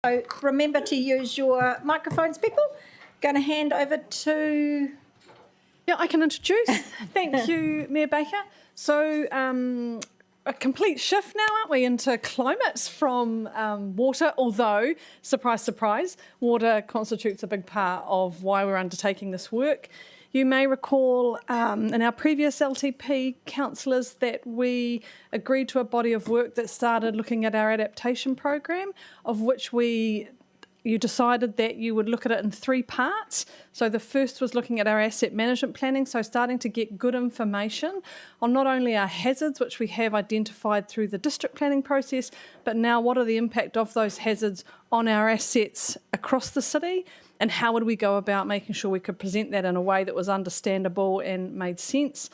So remember to use your microphones, people. Going to hand over to... Yeah, I can introduce. Thank you, Mayor Baker. So a complete shift now, aren't we, into climate from water, although, surprise, surprise, water constitutes a big part of why we're undertaking this work. You may recall in our previous LTP councillors that we agreed to a body of work that started looking at our adaptation program, of which you decided that you would look at it in 3 parts. So the first was looking at our asset management planning, so starting to get good information on not only our hazards, which we have identified through the district planning process, but now what are the impact of those hazards on our assets across the city, and how would we go about making sure we could present that in a way that was understandable and made sense.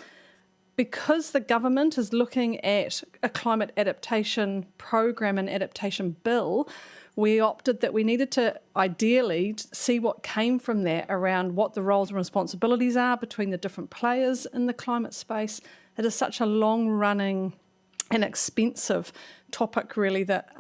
Because the government is looking at a climate adaptation program and adaptation bill, we opted that we needed to ideally see what came from that around what the roles and responsibilities are between the different players in the climate space. It is such a long-running and expensive topic, really, that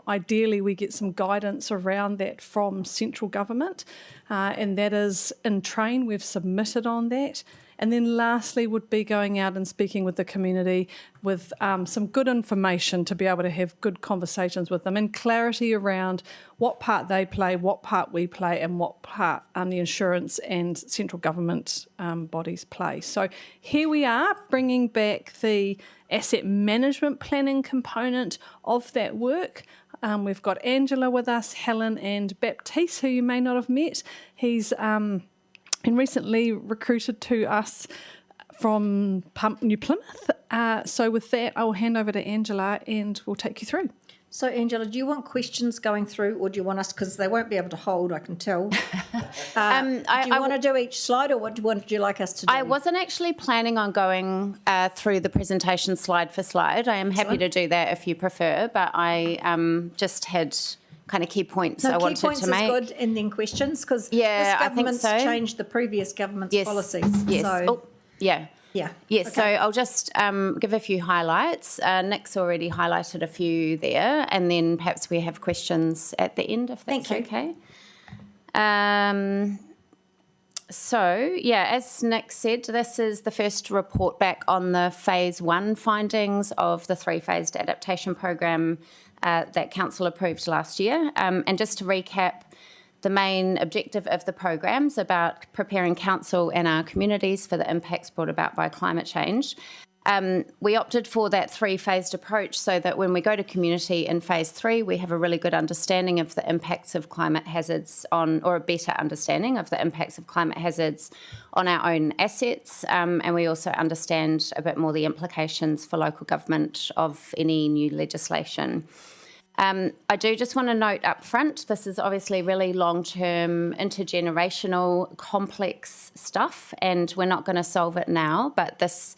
ideally we get some guidance around that from central government, and that is in train. We've submitted on that. And then lastly would be going out and speaking with the community with some good information to be able to have good conversations with them and clarity around what part they play, what part we play, and what part the insurance and central government bodies play. So here we are bringing back the asset management planning component of that work. We've got Angela with us, Helen and Baptiste, who you may not have met. He's been recently recruited to us from New Plymouth. So with that, I will hand over to Angela and we'll take you through. So, Angela, do you want questions going through, or do you want us, because they won't be able to hold, I can tell. Do you want to do each slide, or what would you like us to do? I wasn't actually planning on going through the presentation slide for slide. I am happy to do that if you prefer, but I just had kind of key points I wanted to make. Key points is good, and then questions, because this government's changed the previous government's policies. Yes. So. Yes, okay. So I'll just give a few highlights. Nick's already highlighted a few there, and then perhaps we have questions at the end if that's okay. So, as Nick said, this is the first report back on the Phase 1 findings of the 3-phased adaptation program that Council approved last year. And just to recap, the main objective of the program is about preparing Council and our communities for the impacts brought about by climate change. We opted for that 3-phased approach so that when we go to community in Phase 3, we have a really good understanding of the impacts of climate hazards or a better understanding of the impacts of climate hazards on our own assets. And we also understand a bit more the implications for local government of any new legislation. I do just want to note up front, this is obviously really long-term, intergenerational, complex stuff, and we're not going to solve it now, but this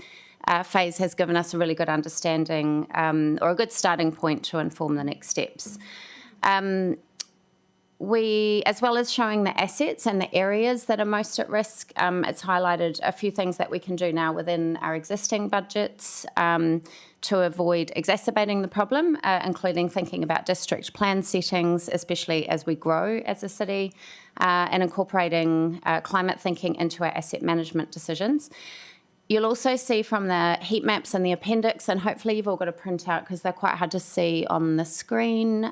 phase has given us a really good understanding or a good starting point to inform the next steps. We, as well as showing the assets and the areas that are most at risk, it's highlighted a few things that we can do now within our existing budgets to avoid exacerbating the problem, including thinking about district plan settings, especially as we grow as a city, and incorporating climate thinking into our asset management decisions. You'll also see from the heat maps and the appendix, and hopefully you've all got a printout because they're quite hard to see on the screen,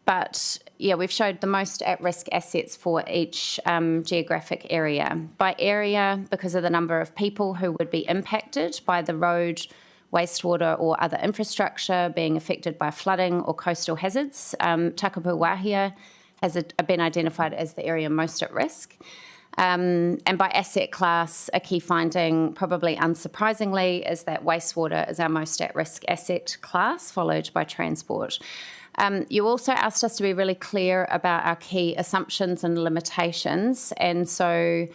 but we've showed the most at-risk assets for each geographic area. By area, because of the number of people who would be impacted by the road, wastewater or other infrastructure being affected by flooding or coastal hazards, Takapu Wahia has been identified as the area most at risk. And by asset class, a key finding, probably unsurprisingly, is that wastewater is our most at-risk asset class, followed by transport. You also asked us to be really clear about our key assumptions and limitations, and so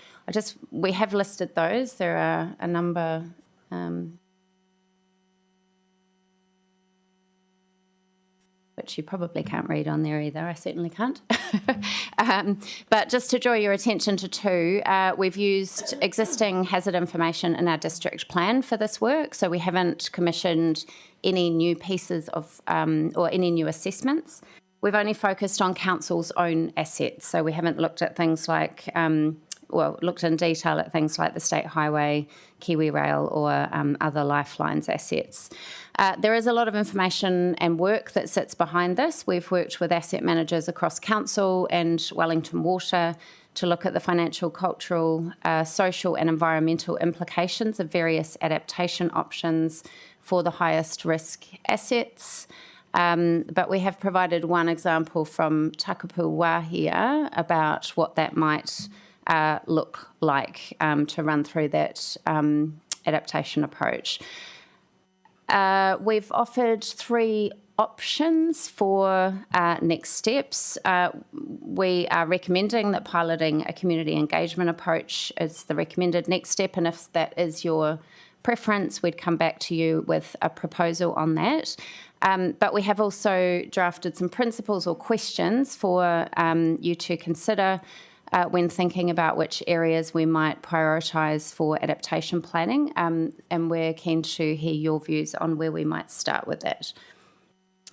we have listed those. There are a number. Which you probably can't read on there either. I certainly can't. But just to draw your attention to two, we've used existing hazard information in our district plan for this work, so we haven't commissioned any new pieces of or any new assessments. We've only focused on council's own assets, so we haven't looked at things like, looked in detail at things like the State Highway, Kiwi Rail, or other Lifelines assets. There is a lot of information and work that sits behind this. We've worked with asset managers across council and Wellington Water to look at the financial, cultural, social and environmental implications of various adaptation options for the highest risk assets. But we have provided one example from Takapu Wahia about what that might look like to run through that adaptation approach. We've offered 3 options for next steps. We are recommending that piloting a community engagement approach is the recommended next step, and if that is your preference, we'd come back to you with a proposal on that. But we have also drafted some principles or questions for you to consider when thinking about which areas we might prioritise for adaptation planning, and we're keen to hear your views on where we might start with that.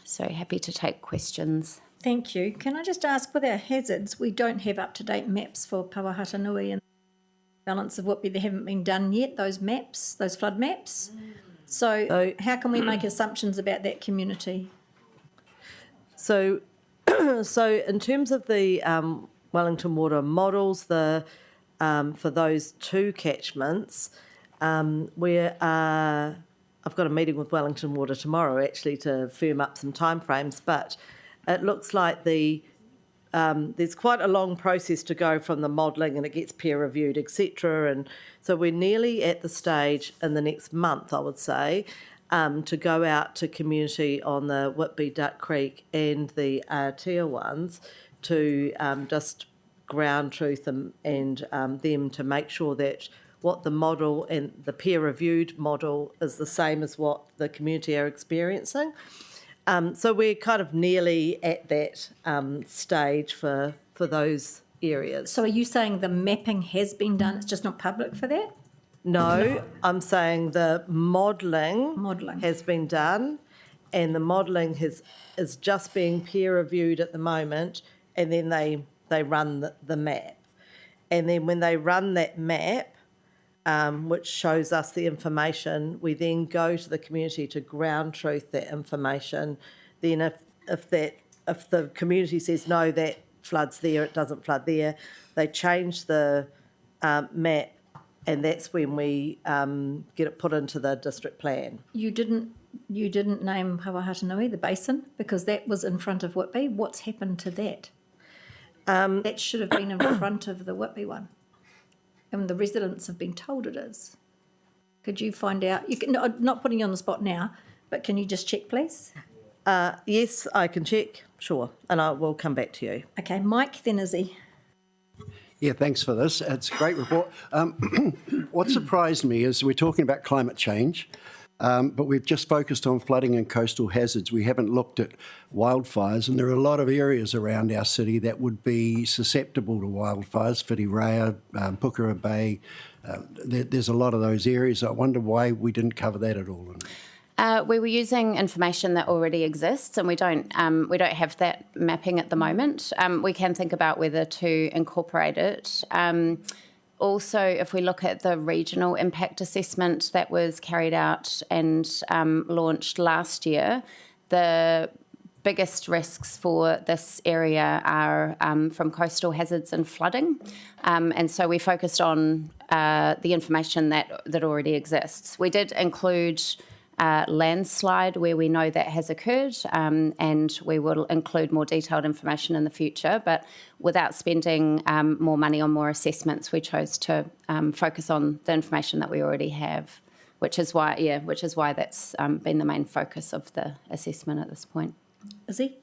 So happy to take questions. Thank you. Can I just ask, with our hazards, we don't have up-to-date maps for Pawahatanui and balance of Whitby. They haven't been done yet, those maps, those flood maps. So how can we make assumptions about that community? So in terms of the Wellington Water models, for those 2 catchments, I've got a meeting with Wellington Water tomorrow actually to firm up some timeframes, but it looks like there's quite a long process to go from the modelling, and it gets peer reviewed, etc. And so we're nearly at the stage in the next month, I would say, to go out to community on the Whitby, Duck Creek and the Aotea ones to just ground truth them and them to make sure that what the model and the peer-reviewed model is the same as what the community are experiencing. So we're kind of nearly at that stage for those areas. So are you saying the mapping has been done, it's just not public for that? No, I'm saying the modelling has been done, and the modelling is just being peer-reviewed at the moment, and then they run the map. And then when they run that map, which shows us the information, we then go to the community to ground truth that information. Then if the community says no, that floods there, it doesn't flood there, they change the map, and that's when we get it put into the district plan. You didn't name Pawahatanui, the basin, because that was in front of Whitby. What's happened to that? That should have been in front of the Whitby one. And the residents have been told it is. Could you find out? You can, not putting you on the spot now, but can you just check, please? Yes, I can check, sure, and I will come back to you. Okay, Mike, then Izzy. Yeah, thanks for this. It's a great report. What surprised me is we're talking about climate change, but we've just focused on flooding and coastal hazards. We haven't looked at wildfires, and there are a lot of areas around our city that would be susceptible to wildfires, Whitireia, Pukera Bay. There's a lot of those areas. I wonder why we didn't cover that at all. We were using information that already exists, and we don't have that mapping at the moment. We can think about whether to incorporate it. Also, if we look at the regional impact assessment that was carried out and launched last year, the biggest risks for this area are from coastal hazards and flooding. And so we focused on the information that already exists. We did include landslide where we know that has occurred, and we will include more detailed information in the future, but without spending more money on more assessments, we chose to focus on the information that we already have, which is why that's been the main focus of the assessment at this point. Izzy?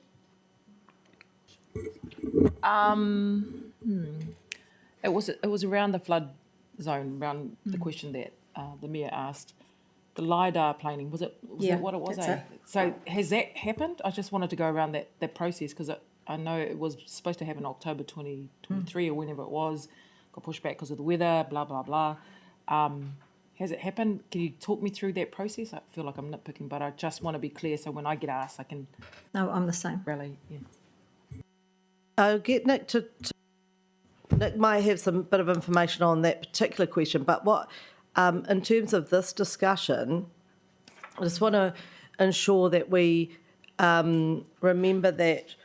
It was around the flood zone, around the question that the Mayor asked. The LiDAR planning, was that what it was? So has that happened? I just wanted to go around that process, because I know it was supposed to happen October 2023 or whenever it was, got pushed back because of the weather, blah, blah, blah. Has it happened? Can you talk me through that process? I feel like I'm nitpicking, but I just want to be clear so when I get asked, I can... No, I'm the same. Rally, yeah. I'll get Nick to Nick might have some bit of information on that particular question, but what, in terms of this discussion, I just want to ensure that we remember that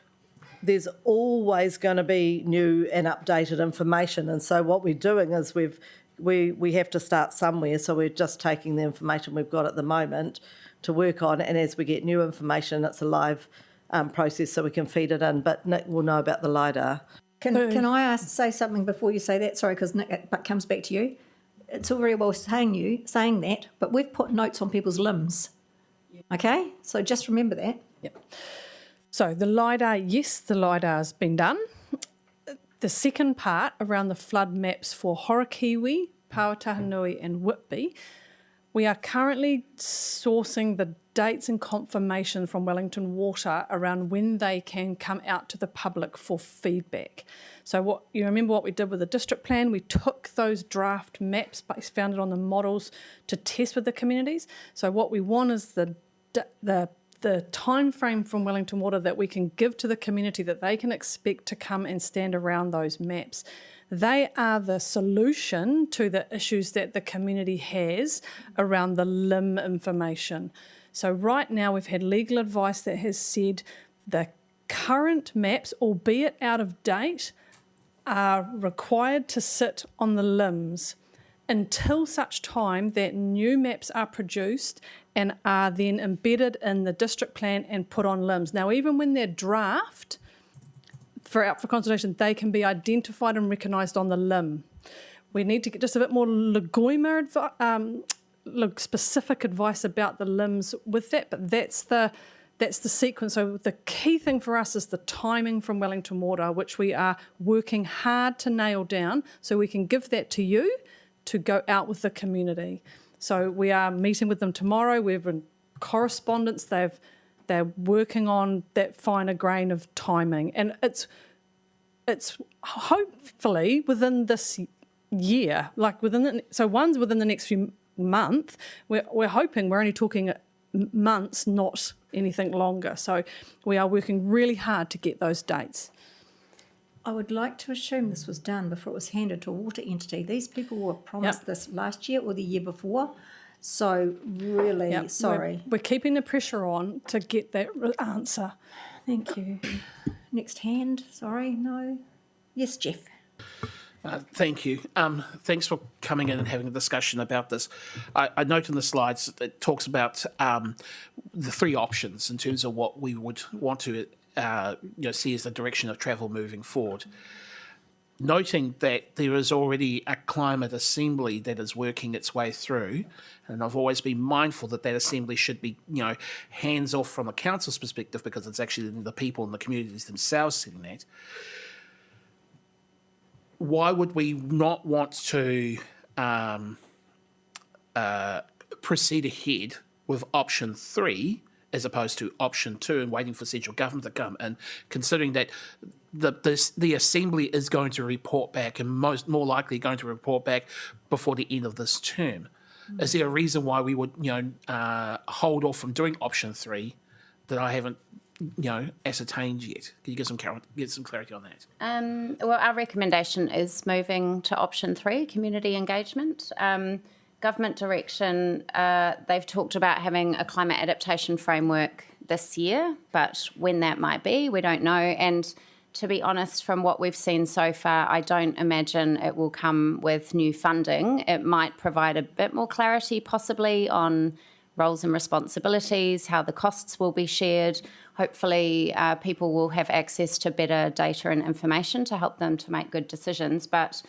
there's always going to be new and updated information, and so what we're doing is we have to start somewhere, so we're just taking the information we've got at the moment to work on, and as we get new information, it's a live process, so we can feed it in. But Nick will know about the LiDAR. Can I say something before you say that? Sorry, because Nick, but comes back to you. It's all very well saying that, but we've put notes on people's limbs. Okay, so just remember that. Yep. So the LiDAR, yes, the LiDAR's been done. The second part around the flood maps for Horokiwi, Pāotahanui and Whitby, we are currently sourcing the dates and confirmation from Wellington Water around when they can come out to the public for feedback. So what you remember what we did with the district plan, we took those draft maps, founded on the models, to test with the communities. So what we want is the time frame from Wellington Water that we can give to the community that they can expect to come and stand around those maps. They are the solution to the issues that the community has around the limb information. So right now we've had legal advice that has said the current maps, albeit out of date, are required to sit on the limbs until such time that new maps are produced and are then embedded in the district plan and put on limbs. Now, even when they're draft, out for consultation, they can be identified and recognised on the limb. We need to get just a bit more Lagoima specific advice about the limbs with that, but that's the sequence. So the key thing for us is the timing from Wellington Water, which we are working hard to nail down so we can give that to you to go out with the community. So we are meeting with them tomorrow. We're in correspondence. They're working on that finer grain of timing, and it's hopefully within this year, like one's within the next few months. We're hoping we're only talking months, not anything longer. So we are working really hard to get those dates. I would like to assume this was done before it was handed to a water entity. These people were promised this last year or the year before. So really, sorry. We're keeping the pressure on to get that answer. Thank you. Next hand, sorry, no. Yes, Jeff. Thank you. Thanks for coming in and having a discussion about this. I note in the slides it talks about the three options in terms of what we would want to see as the direction of travel moving forward. Noting that there is already a climate assembly that is working its way through, and I've always been mindful that assembly should be, hands off from a council's perspective because it's actually the people and the communities themselves setting that. Why would we not want to proceed ahead with option 3 as opposed to option 2 and waiting for central government to come in, considering that the Assembly is going to report back and more likely going to report back before the end of this term? Is there a reason why we would hold off from doing option 3 that I haven't ascertained yet? Can you get some clarity on that? Well, our recommendation is moving to option 3, community engagement. Government direction, they've talked about having a climate adaptation framework this year, but when that might be, we don't know. And to be honest, from what we've seen so far, I don't imagine it will come with new funding. It might provide a bit more clarity possibly on roles and responsibilities, how the costs will be shared. Hopefully people will have access to better data and information to help them to make good decisions. But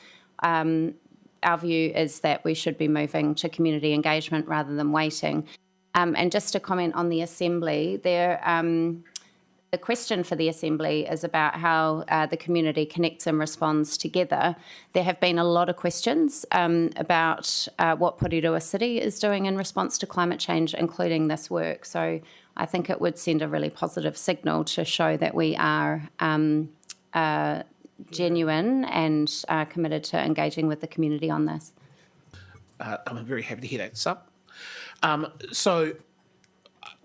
our view is that we should be moving to community engagement rather than waiting. And just to comment on the Assembly, the question for the Assembly is about how the community connects and responds together. There have been a lot of questions about what Porirua City is doing in response to climate change, including this work. So I think it would send a really positive signal to show that we are genuine and committed to engaging with the community on this. I'm very happy to hear that. So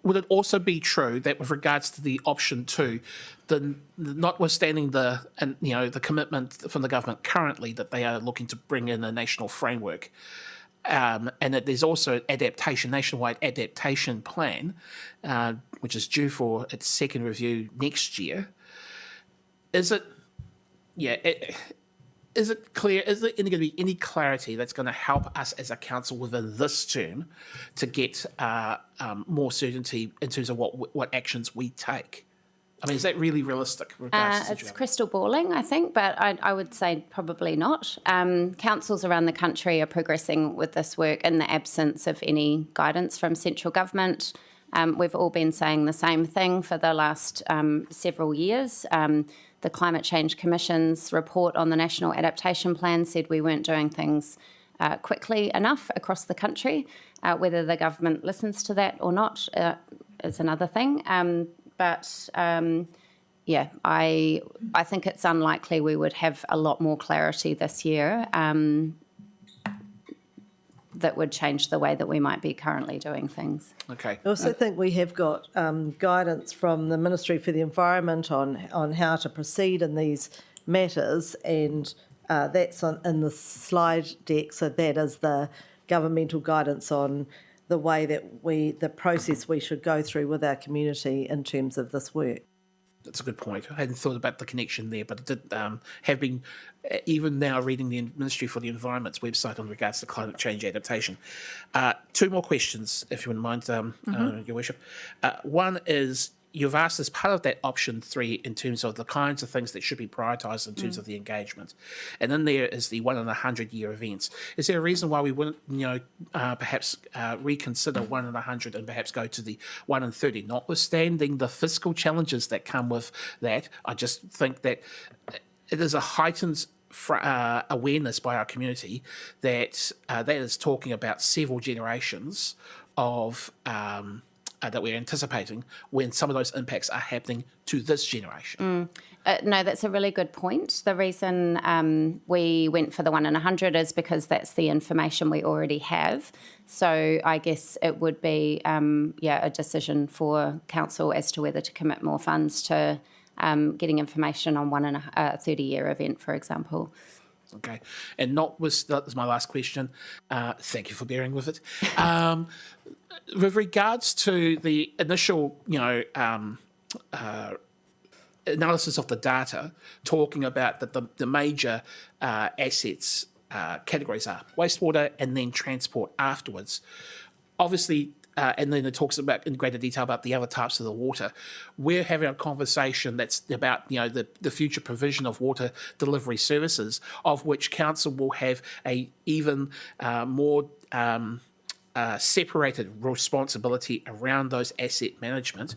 would it also be true that with regards to the option 2, notwithstanding the commitment from the government currently that they are looking to bring in a national framework, and that there's also an nationwide adaptation plan, which is due for its second review next year. Is it clear? Is there going to be any clarity that's going to help us as a council within this term to get more certainty in terms of what actions we take? I mean, is that really realistic? It's crystal balling, I think, but I would say probably not. Councils around the country are progressing with this work in the absence of any guidance from central government. We've all been saying the same thing for the last several years. The Climate Change Commission's report on the National Adaptation Plan said we weren't doing things quickly enough across the country. Whether the government listens to that or not is another thing. I think it's unlikely we would have a lot more clarity this year that would change the way that we might be currently doing things. Okay. I also think we have got guidance from the Ministry for the Environment on how to proceed in these matters, and that's in the slide deck. So that is the governmental guidance on the way that the process we should go through with our community in terms of this work. That's a good point. I hadn't thought about the connection there, but it did have been, even now reading the Ministry for the Environment's website on regards to climate change adaptation. 2 more questions, if you wouldn't mind, Your Worship. One is, you've asked as part of that option 3 in terms of the kinds of things that should be prioritised in terms of the engagement. And then there is the 1 in 100 year events. Is there a reason why we wouldn't, perhaps reconsider 1 in 100 and perhaps go to the 1 in 30, notwithstanding the fiscal challenges that come with that? I just think that it is a heightened awareness by our community that that is talking about several generations of that we're anticipating when some of those impacts are happening to this generation. No, that's a really good point. The reason we went for the 1 in 100 is because that's the information we already have. So I guess it would be, a decision for council as to whether to commit more funds to getting information on 1 in a 30-year event, for example. Okay, and that was my last question. Thank you for bearing with it. With regards to the initial, analysis of the data, talking about that the major assets categories are wastewater and then transport afterwards. Obviously, and then it talks about in greater detail about the other types of the water. We're having a conversation that's about the future provision of water delivery services, of which council will have a even more separated responsibility around those asset management.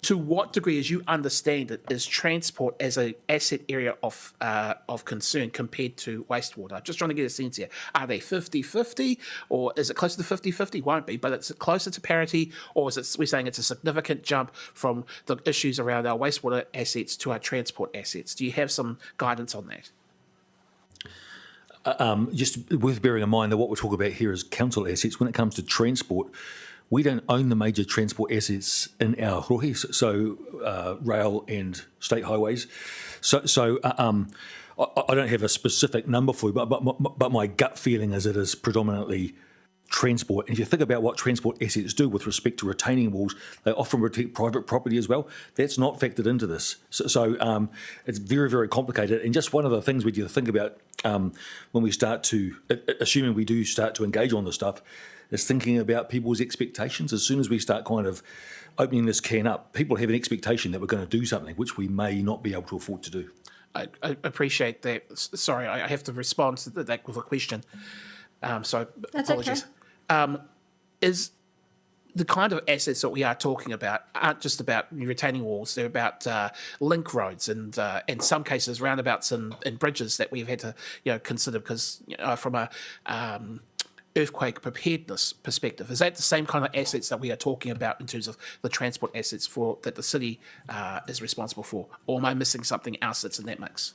To what degree, as you understand it, is transport as an asset area of concern compared to wastewater? I'm just trying to get a sense here. Are they 50-50, or is it closer to 50-50? Won't be, but it's closer to parity, or is it, we're saying it's a significant jump from the issues around our wastewater assets to our transport assets? Do you have some guidance on that? Just worth bearing in mind that what we're talking about here is council assets. When it comes to transport, we don't own the major transport assets in our rohe, so rail and state highways. So I don't have a specific number for you, but my gut feeling is it is predominantly transport. And if you think about what transport assets do with respect to retaining walls, they often protect private property as well. That's not factored into this. So it's very, very complicated. And just one of the things we need to think about when we start to, assuming we do start to engage on this stuff, is thinking about people's expectations. As soon as we start kind of opening this can up, people have an expectation that we're going to do something which we may not be able to afford to do. I appreciate that. Sorry, I have to respond to that with a question. So That's apologies. okay. Is the kind of assets that we are talking about aren't just about retaining walls. They're about link roads and in some cases roundabouts and bridges that we've had to consider because from a earthquake preparedness perspective. Is that the same kind of assets that we are talking about in terms of the transport assets that the city is responsible for? Or am I missing something else that's in that mix?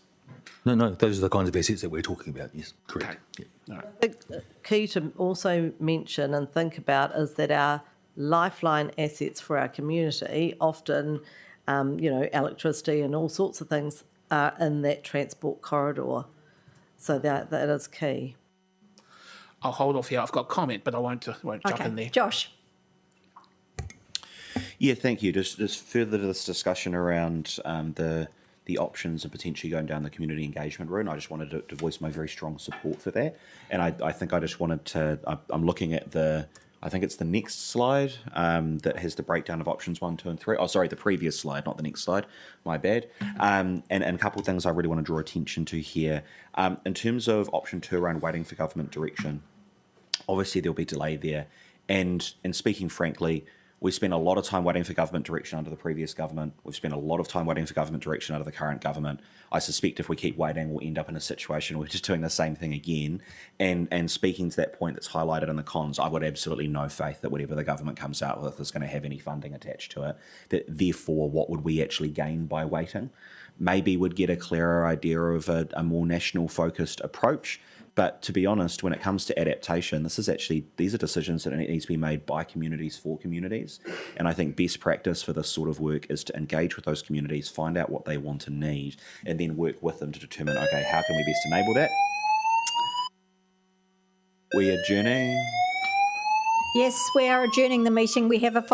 No, those are the kinds of assets that we're talking about, yes, correct. Okay. Yeah. All right. I think key to also mention and think about is that our lifeline assets for our community, often, electricity and all sorts of things are in that transport corridor. So that is key. I'll hold off here. I've got a comment, but I won't jump in there. Josh. Yeah, thank you. Just further to this discussion around the options of potentially going down the community engagement route, and I just wanted to voice my very strong support for that. And I think I just wanted to, I'm looking at I think it's the next slide that has the breakdown of options 1, 2, and 3. Oh, sorry, the previous slide, not the next slide. My bad. And a couple of things I really want to draw attention to here. In terms of option 2 around waiting for government direction, obviously there'll be delay there. And speaking frankly, we spent a lot of time waiting for government direction under the previous government. We've spent a lot of time waiting for government direction under the current government. I suspect if we keep waiting, we'll end up in a situation where we're just doing the same thing again. And speaking to that point that's highlighted in the cons, I've got absolutely no faith that whatever the government comes out with is going to have any funding attached to it. That therefore, what would we actually gain by waiting? Maybe we'd get a clearer idea of a more national focused approach. But to be honest, when it comes to adaptation, these are decisions that need to be made by communities for communities. And I think best practice for this sort of work is to engage with those communities, find out what they want and need, and then work with them to determine, okay, how can we best enable that? We are adjourning. Yes, we are adjourning the meeting. We have a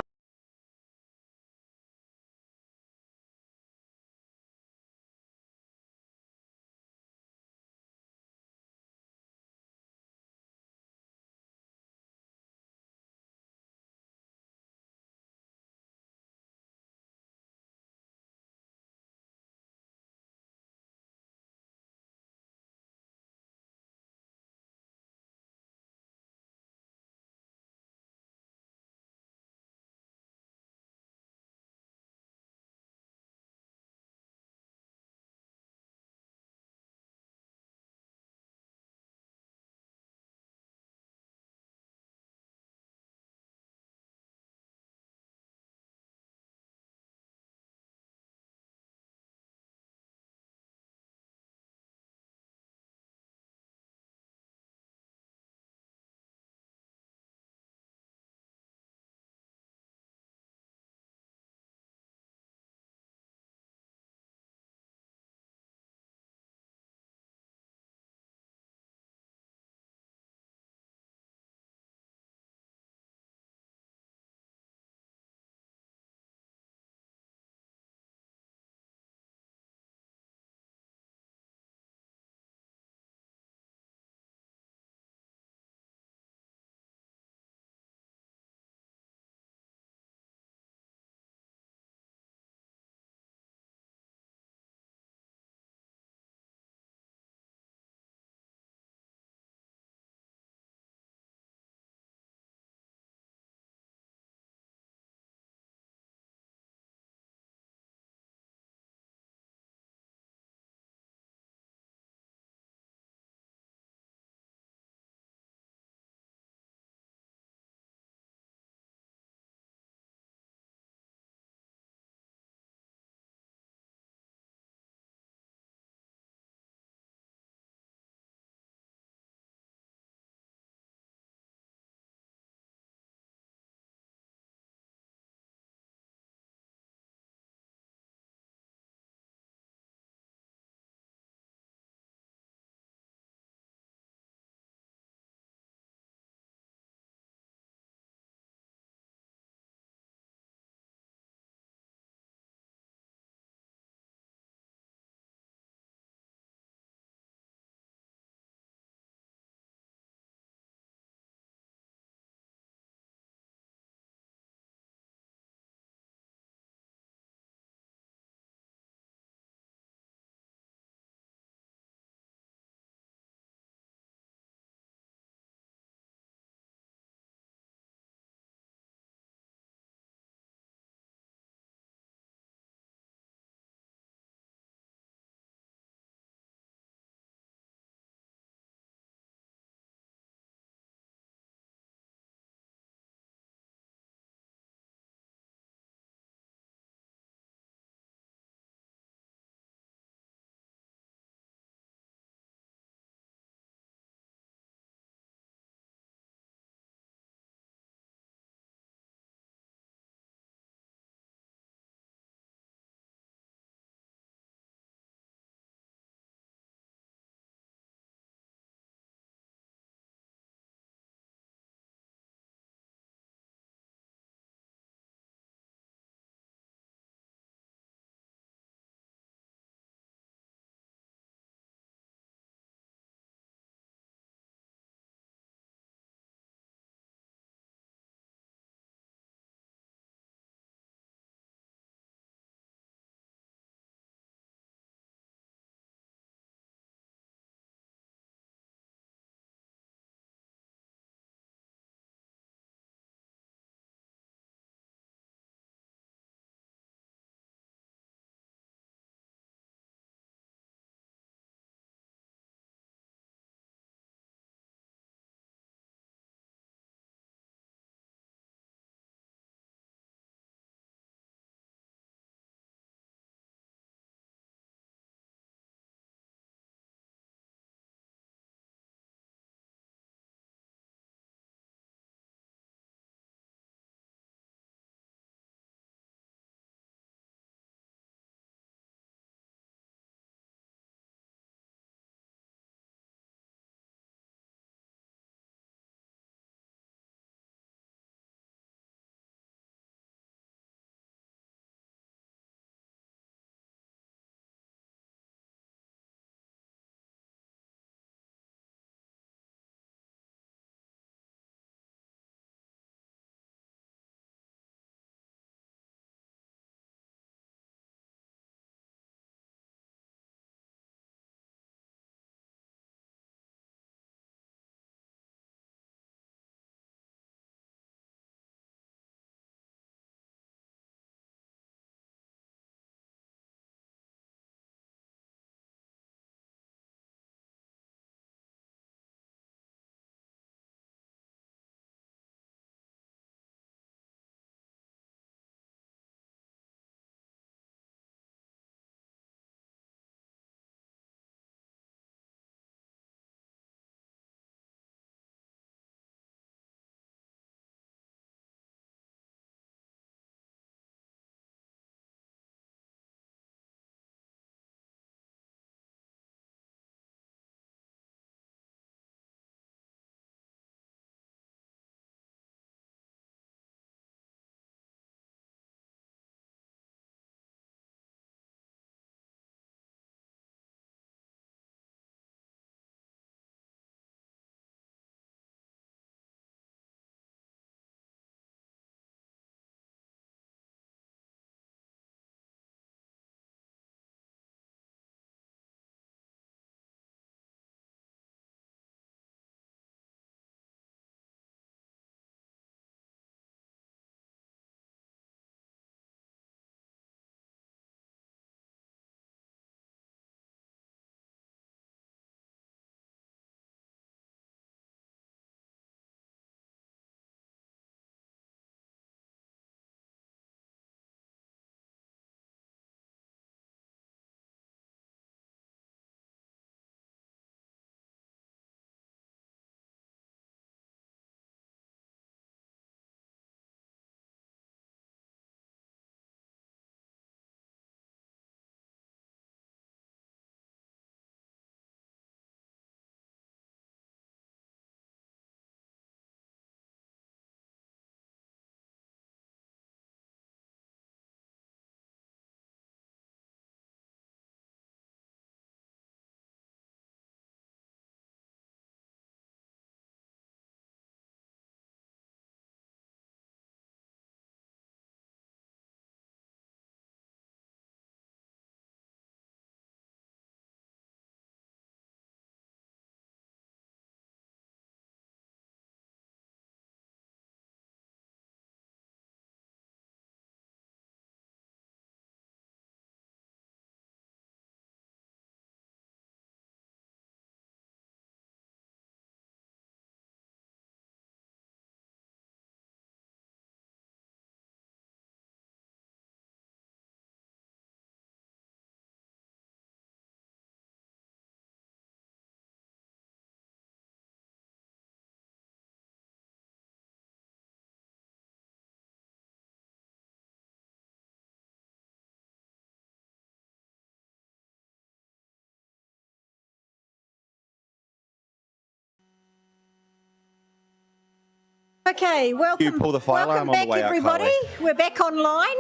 Okay, welcome. You pull the fire alarm welcome on the back, way out, everybody. Chloe. We're back online.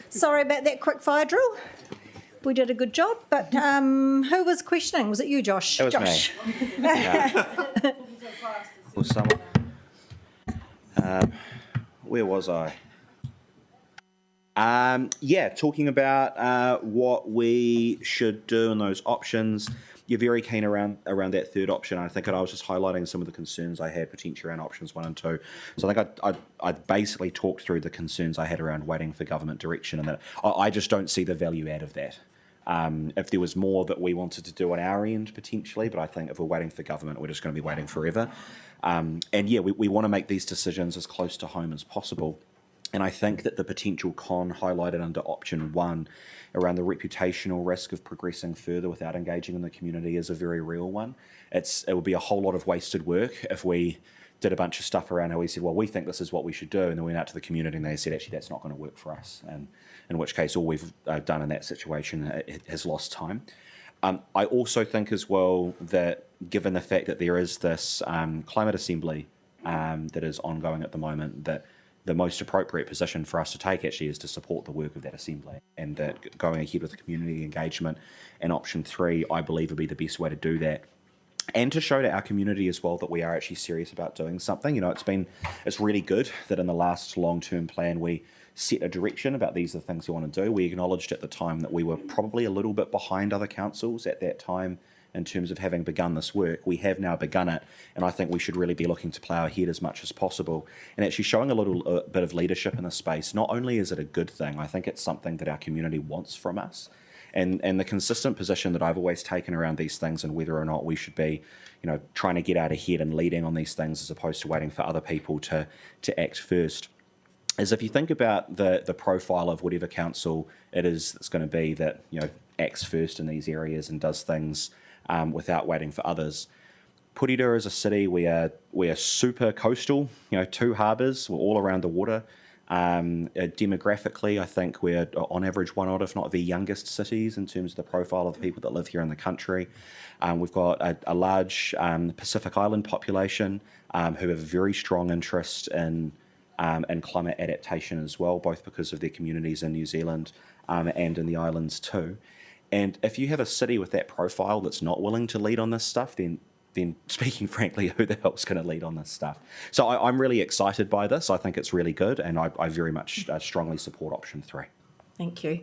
Sorry about that quick fire drill. We did a good job, but who was questioning? Was it you, Josh? It was Josh. me. Was someone? Where was I? Talking about what we should do and those options. You're very keen around that third option. I think I was just highlighting some of the concerns I had potentially around options 1 and 2. So I think I basically talked through the concerns I had around waiting for government direction, and that I just don't see the value add of that. If there was more that we wanted to do on our end potentially, but I think if we're waiting for government, we're just going to be waiting forever. We want to make these decisions as close to home as possible. And I think that the potential con highlighted under option 1 around the reputational risk of progressing further without engaging in the community is a very real one. It would be a whole lot of wasted work if we did a bunch of stuff around how we said, well, we think this is what we should do, and then we went out to the community and they said, actually, that's not going to work for us. And in which case, all we've done in that situation has lost time. I also think as well that given the fact that there is this climate assembly that is ongoing at the moment, that the most appropriate position for us to take actually is to support the work of that assembly, and that going ahead with community engagement and option 3, I believe, would be the best way to do that. And to show to our community as well that we are actually serious about doing something. You know, it's really good that in the last long-term plan we set a direction about these are the things we want to do. We acknowledged at the time that we were probably a little bit behind other councils at that time in terms of having begun this work. We have now begun it, and I think we should really be looking to plough ahead as much as possible and actually showing a little bit of leadership in this space. Not only is it a good thing, I think it's something that our community wants from us. And the consistent position that I've always taken around these things and whether or not we should be, trying to get out ahead and leading on these things as opposed to waiting for other people to act first, is if you think about the profile of whatever council it is that's going to be that, acts first in these areas and does things without waiting for others. Porirua is a city, we are super coastal, 2 harbours, we're all around the water. Demographically, I think we're on average one of, if not the youngest cities in terms of the profile of people that live here in the country. We've got a large Pacific Island population who have a very strong interest in climate adaptation as well, both because of their communities in New Zealand and in the islands too. And if you have a city with that profile that's not willing to lead on this stuff, then speaking frankly, who the hell's going to lead on this stuff? So I'm really excited by this. I think it's really good, and I very much strongly support option 3. Thank you.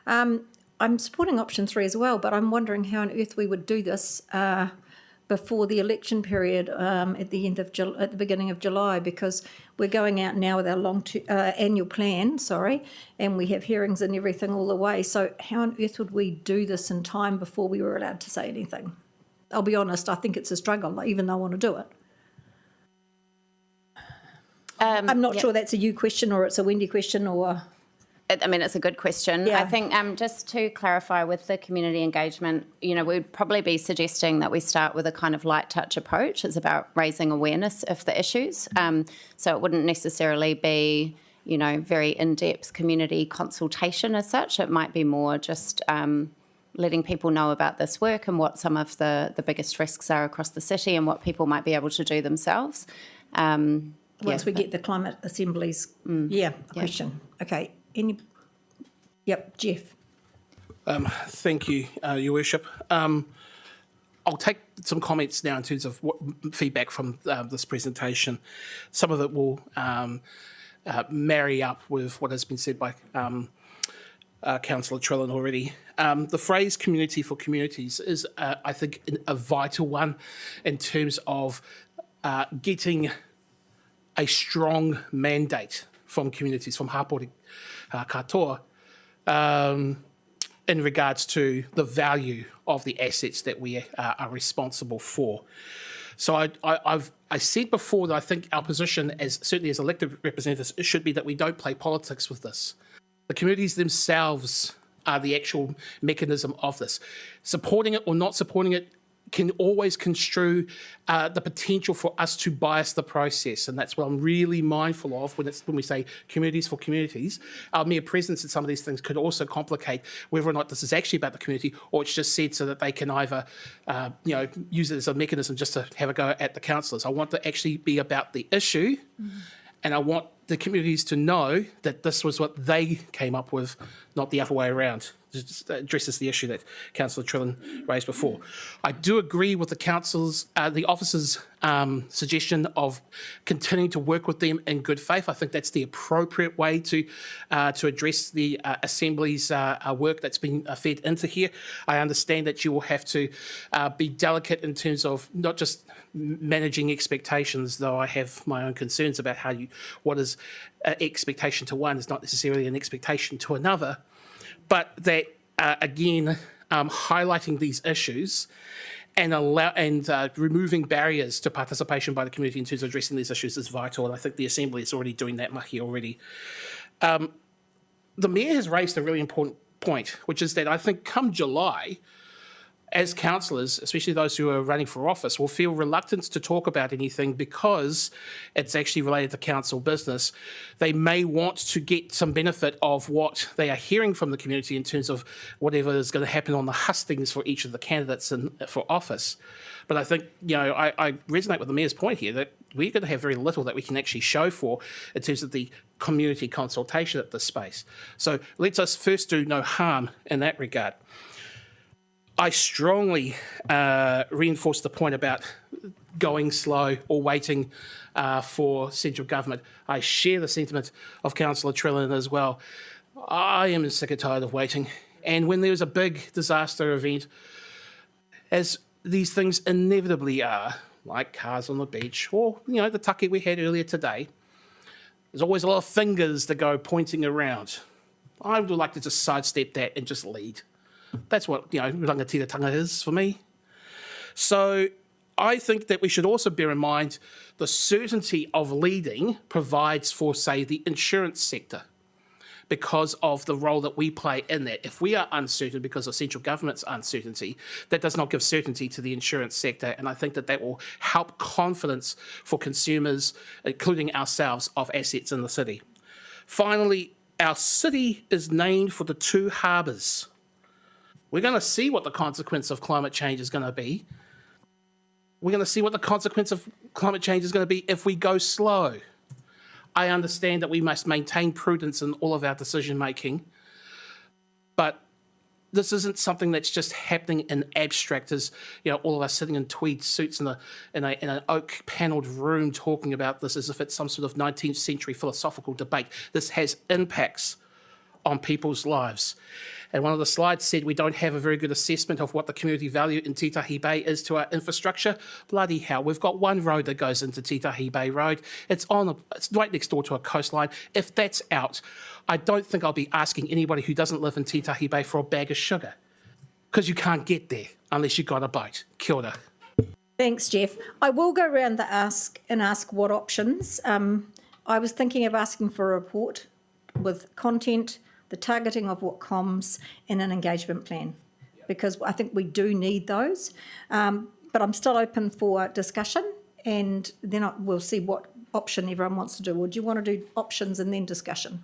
I'm supporting option 3 as well, but I'm wondering how on earth we would do this before the election period at the beginning of July, because we're going out now with our annual plan, and we have hearings and everything all the way. So how on earth would we do this in time before we were allowed to say anything? I'll be honest, I think it's a struggle, even though I want to do it. I'm not sure that's a you question or it's a Wendy question or... I mean, it's a good question. Yeah. I think just to clarify with the community engagement, we'd probably be suggesting that we start with a kind of light touch approach. It's about raising awareness of the issues. So it wouldn't necessarily be, very in-depth community consultation as such. It might be more just letting people know about this work and what some of the biggest risks are across the city and what people might be able to do themselves. Once we get the climate assemblies, question. Okay. Yep, Jeff. Thank you, Your Worship. I'll take some comments now in terms of what feedback from this presentation. Some of it will marry up with what has been said by Councillor Trillin already. The phrase community for communities is, I think, a vital one in terms of getting a strong mandate from communities, from hapori katoa, in regards to the value of the assets that we are responsible for. So I said before that I think our position, certainly as elected representatives, should be that we don't play politics with this. The communities themselves are the actual mechanism of this. Supporting it or not supporting it can always construe the potential for us to bias the process, and that's what I'm really mindful of when we say communities for communities. Our mere presence in some of these things could also complicate whether or not this is actually about the community or it's just said so that they can either use it as a mechanism just to have a go at the councillors. I want to actually be about the issue And I want the communities to know that this was what they came up with, not the other way around. It just addresses the issue that Councillor Trillin raised before. I do agree with the officer's suggestion of continuing to work with them in good faith. I think that's the appropriate way to address the Assembly's work that's been fed into here. I understand that you will have to be delicate in terms of not just managing expectations, though I have my own concerns about what is an expectation to one is not necessarily an expectation to another. But that, again, highlighting these issues and removing barriers to participation by the community in terms of addressing these issues is vital, and I think the Assembly is already doing that mahi already. The Mayor has raised a really important point, which is that I think come July, as councillors, especially those who are running for office, will feel reluctant to talk about anything because it's actually related to council business. They may want to get some benefit of what they are hearing from the community in terms of whatever is going to happen on the hustings for each of the candidates for office. But I think, I resonate with the Mayor's point here that we're going to have very little that we can actually show for in terms of the community consultation at this space. So let's us first do no harm in that regard. I strongly reinforce the point about going slow or waiting for central government. I share the sentiment of Councillor Trillin as well. I am sick and tired of waiting. And when there's a big disaster event, as these things inevitably are, like cars on the beach or, the take we had earlier today, there's always a lot of fingers that go pointing around. I would like to just sidestep that and just lead. That's what, rangatiratanga is for me. So I think that we should also bear in mind the certainty of leading provides for, say, the insurance sector because of the role that we play in that. If we are uncertain because of central government's uncertainty, that does not give certainty to the insurance sector, and I think that will help confidence for consumers, including ourselves, of assets in the city. Finally, our city is named for the two harbours. We're going to see what the consequence of climate change is going to be. We're going to see what the consequence of climate change is going to be if we go slow. I understand that we must maintain prudence in all of our decision making, but this isn't something that's just happening in abstract as, all of us sitting in tweed suits in an oak panelled room talking about this as if it's some sort of 19th century philosophical debate. This has impacts on people's lives. And one of the slides said we don't have a very good assessment of what the community value in Titahi Bay is to our infrastructure. Bloody hell, we've got one road that goes into Titahi Bay Road. It's right next door to a coastline. If that's out, I don't think I'll be asking anybody who doesn't live in Titahi Bay for a bag of sugar, because you can't get there unless you've got a boat. Kia ora. Thanks, Jeff. I will go around the ask what options. I was thinking of asking for a report with content, the targeting of what comms, and an engagement plan, because I think we do need those. But I'm still open for discussion, and then we'll see what option everyone wants to do. Or do you want to do options and then discussion?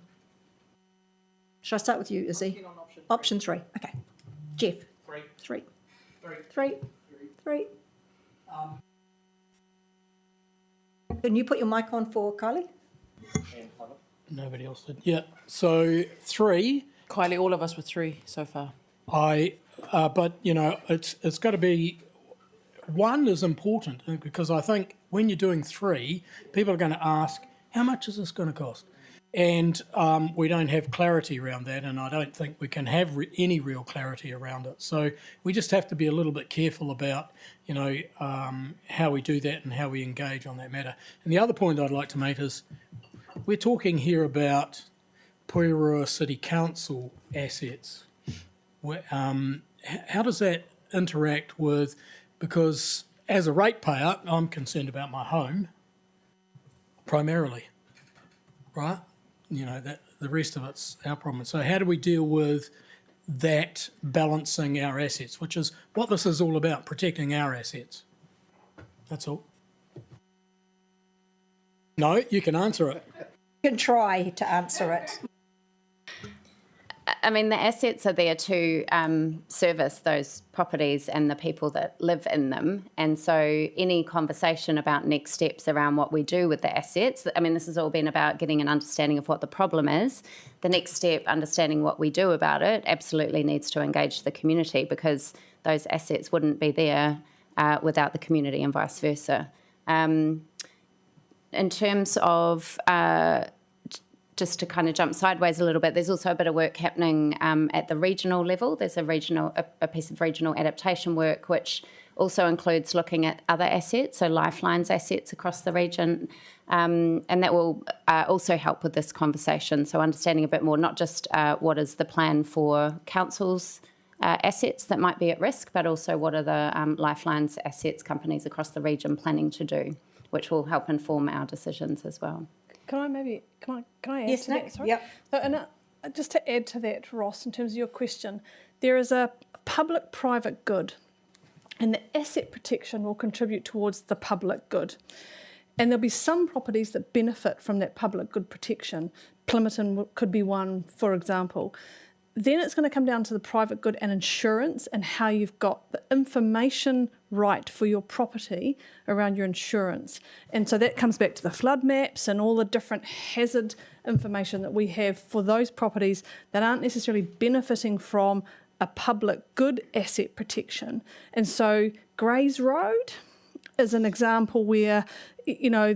Shall I start with you, Izzy? Option 3. Okay. Jeff? 3. Can you put your mic on for Kylie? Nobody else did. Yeah. So 3. Kylie, all of us were 3 so far. But it's got to be 1 is important, because I think when you're doing 3, people are going to ask, how much is this going to cost? And we don't have clarity around that, and I don't think we can have any real clarity around it. So we just have to be a little bit careful about, how we do that and how we engage on that matter. And the other point I'd like to make is we're talking here about Porirua City Council assets. How does that interact with, because as a ratepayer, I'm concerned about my home primarily, right? That the rest of it's our problem. So how do we deal with that balancing our assets, which is what this is all about, protecting our assets? That's all. No, you can answer it. You can try to answer it. I mean, the assets are there to service those properties and the people that live in them. And so any conversation about next steps around what we do with the assets, I mean, this has all been about getting an understanding of what the problem is. The next step, understanding what we do about it, absolutely needs to engage the community, because those assets wouldn't be there without the community and vice versa. In terms of, just to kind of jump sideways a little bit, there's also a bit of work happening at the regional level. There's a piece of regional adaptation work which also includes looking at other assets, so Lifeline's assets across the region, and that will also help with this conversation. So understanding a bit more, not just what is the plan for councils' assets that might be at risk, but also what are the Lifeline's assets companies across the region planning to do, which will help inform our decisions as well. Can I add Yes, to no, that? Sorry. yep. So, and just to add to that, Ross, in terms of your question, there is a public-private good, and the asset protection will contribute towards the public good. And there'll be some properties that benefit from that public good protection. Plimmerton could be one, for example. Then it's going to come down to the private good and insurance, and how you've got the information right for your property around your insurance. And so that comes back to the flood maps and all the different hazard information that we have for those properties that aren't necessarily benefiting from a public good asset protection. And so Grays Road is an example where, you know,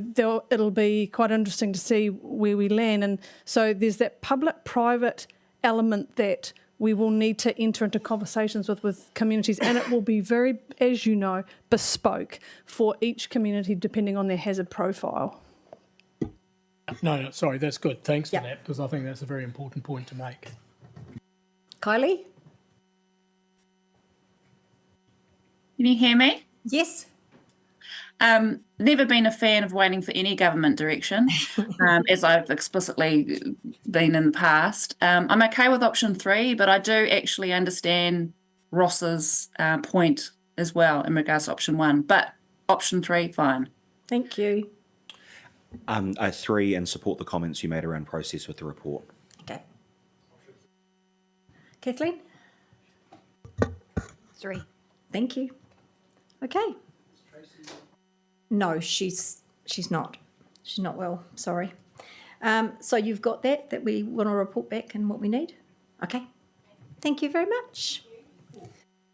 it'll be quite interesting to see where we land. And so there's that public-private element that we will need to enter into conversations with communities, and it will be very, as you know, bespoke for each community depending on their hazard profile. No, sorry, that's good. Thanks Yep. for that, because I think that's a very important point to make. Kylie? Can you hear me? Yes. Never been a fan of waiting for any government direction, as I've explicitly been in the past. I'm okay with option 3, but I do actually understand Ross's point as well in regards to option 1. But option 3, fine. Thank you. 3, and support the comments you made around process with the report. Okay. Kathleen? 3. Thank you. Okay. No, she's not. She's not well. Sorry. So you've got that we want to report back and what we need. Okay. Thank you very much.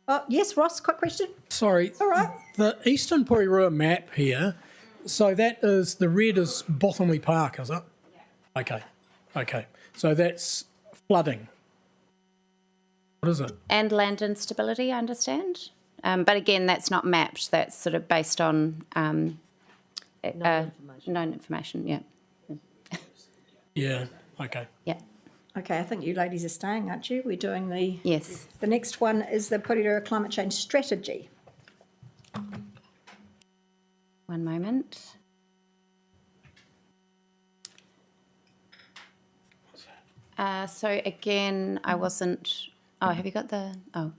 Oh yes, Ross. Quick question. Sorry. All right. The Eastern Porirua map here, so that is, the red is Bottomley Park, is it? Okay. Okay. So that's flooding. What is it? And land instability, I understand. But again, that's not mapped. That's sort of based on known information. Yeah. Yeah. Okay. Yeah. Okay, I think you ladies are staying, aren't you? We're doing the... Yes. The next one is the Porirua Climate Change Strategy. One moment. So again, I wasn't... Oh, have you got the... Oh.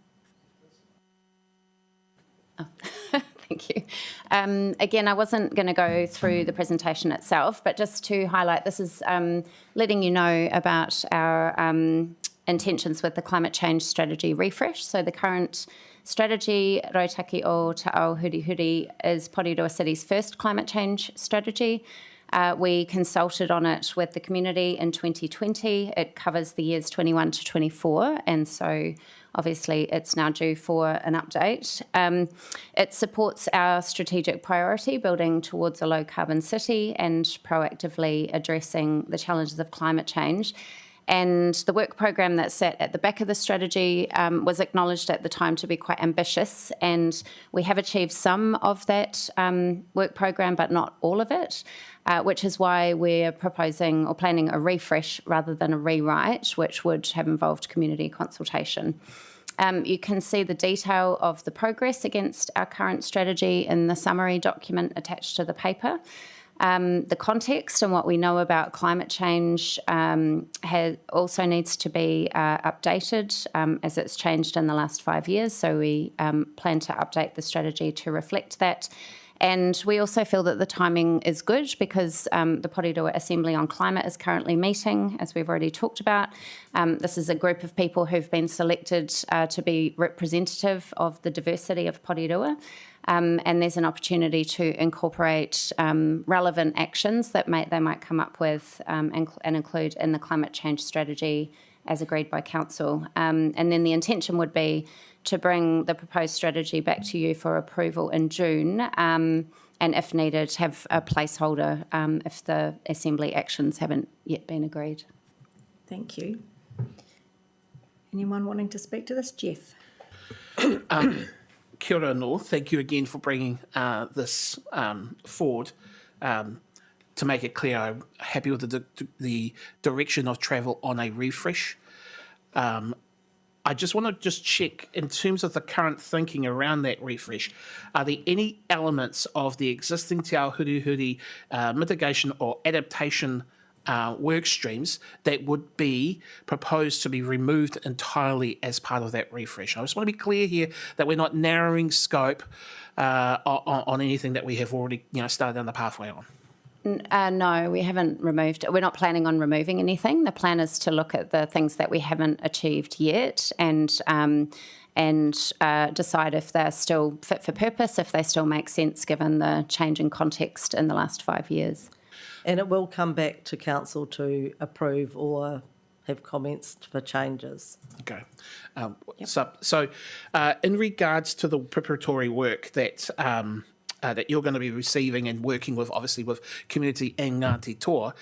Thank you. Again, I wasn't going to go through the presentation itself, but just to highlight, this is letting you know about our intentions with the climate change strategy refresh. So the current strategy, Rautaki o Te Ao Huri Huri, is Porirua City's first climate change strategy. We consulted on it with the community in 2020. It covers the years 21 to 24, and so obviously it's now due for an update. It supports our strategic priority, building towards a low-carbon city and proactively addressing the challenges of climate change. And the work program that sat at the back of the strategy was acknowledged at the time to be quite ambitious, and we have achieved some of that work program, but not all of it, which is why we're proposing or planning a refresh rather than a rewrite, which would have involved community consultation. You can see the detail of the progress against our current strategy in the summary document attached to the paper. The context and what we know about climate change also needs to be updated as it's changed in the last 5 years. So we plan to update the strategy to reflect that. And we also feel that the timing is good because the Porirua Assembly on Climate is currently meeting, as we've already talked about. This is a group of people who've been selected to be representative of the diversity of Porirua. And there's an opportunity to incorporate relevant actions that they might come up with and include in the climate change strategy as agreed by Council. And then the intention would be to bring the proposed strategy back to you for approval in June, and if needed, have a placeholder if the Assembly actions haven't yet been agreed. Thank you. Anyone wanting to speak to this? Jeff? Kia ora anō. Thank you again for bringing this forward. To make it clear, I'm happy with the direction of travel on a refresh. I just want to check, in terms of the current thinking around that refresh, are there any elements of the existing Te Ao Hurihuri mitigation or adaptation work streams that would be proposed to be removed entirely as part of that refresh? I just want to be clear here that we're not narrowing scope on anything that we have already started down the pathway on. No, we haven't removed. We're not planning on removing anything. The plan is to look at the things that we haven't achieved yet and decide if they're still fit for purpose, if they still make sense given the change in context in the last 5 years. And it will come back to council to approve or have comments for changes. Okay. So in regards to the preparatory work that you're going to be receiving and working with, obviously, with community and Ngāti Toa,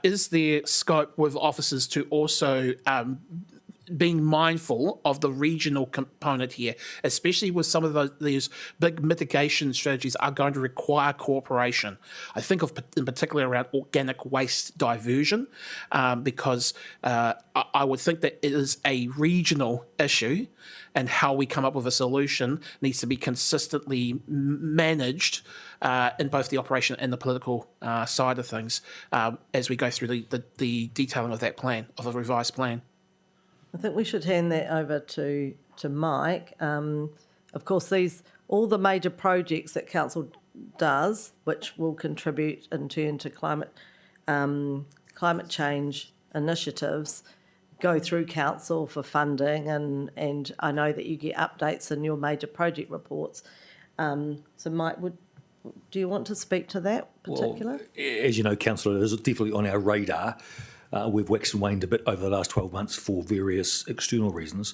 is there scope with officers to also being mindful of the regional component here, especially with some of these big mitigation strategies are going to require cooperation? I think of in particular around organic waste diversion, because I would think that it is a regional issue, and how we come up with a solution needs to be consistently managed in both the operation and the political side of things as we go through the detailing of that plan, of a revised plan. I think we should hand that over to Mike. Of course, all the major projects that council does, which will contribute in turn to climate change initiatives, go through council for funding, and I know that you get updates in your major project reports. So Mike, do you want to speak to that particular? Well, as you know, councillor, it is definitely on our radar. We've waxed and waned a bit over the last 12 months for various external reasons.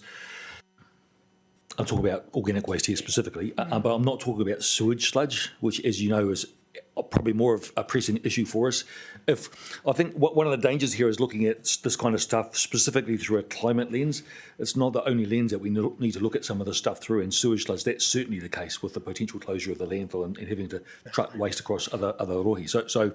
I'm talking about organic waste here specifically, but I'm not talking about sewage sludge, which, as you know, is probably more of a pressing issue for us. I think one of the dangers here is looking at this kind of stuff specifically through a climate lens. It's not the only lens that we need to look at some of this stuff through, and sewage sludge, that's certainly the case with the potential closure of the landfill and having to truck waste across other rohi. So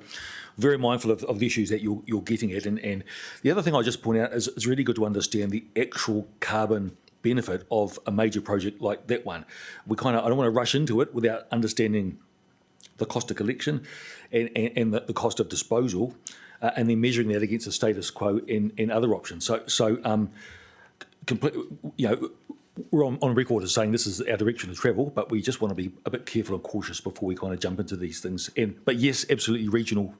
very mindful of the issues that you're getting at. And the other thing I just point out is it's really good to understand the actual carbon benefit of a major project like that one. I don't want to rush into it without understanding the cost of collection and the cost of disposal, and then measuring that against the status quo in other options. We're on record as saying this is our direction of travel, but we just want to be a bit careful and cautious before we kind of jump into these things. But yes, absolutely regional,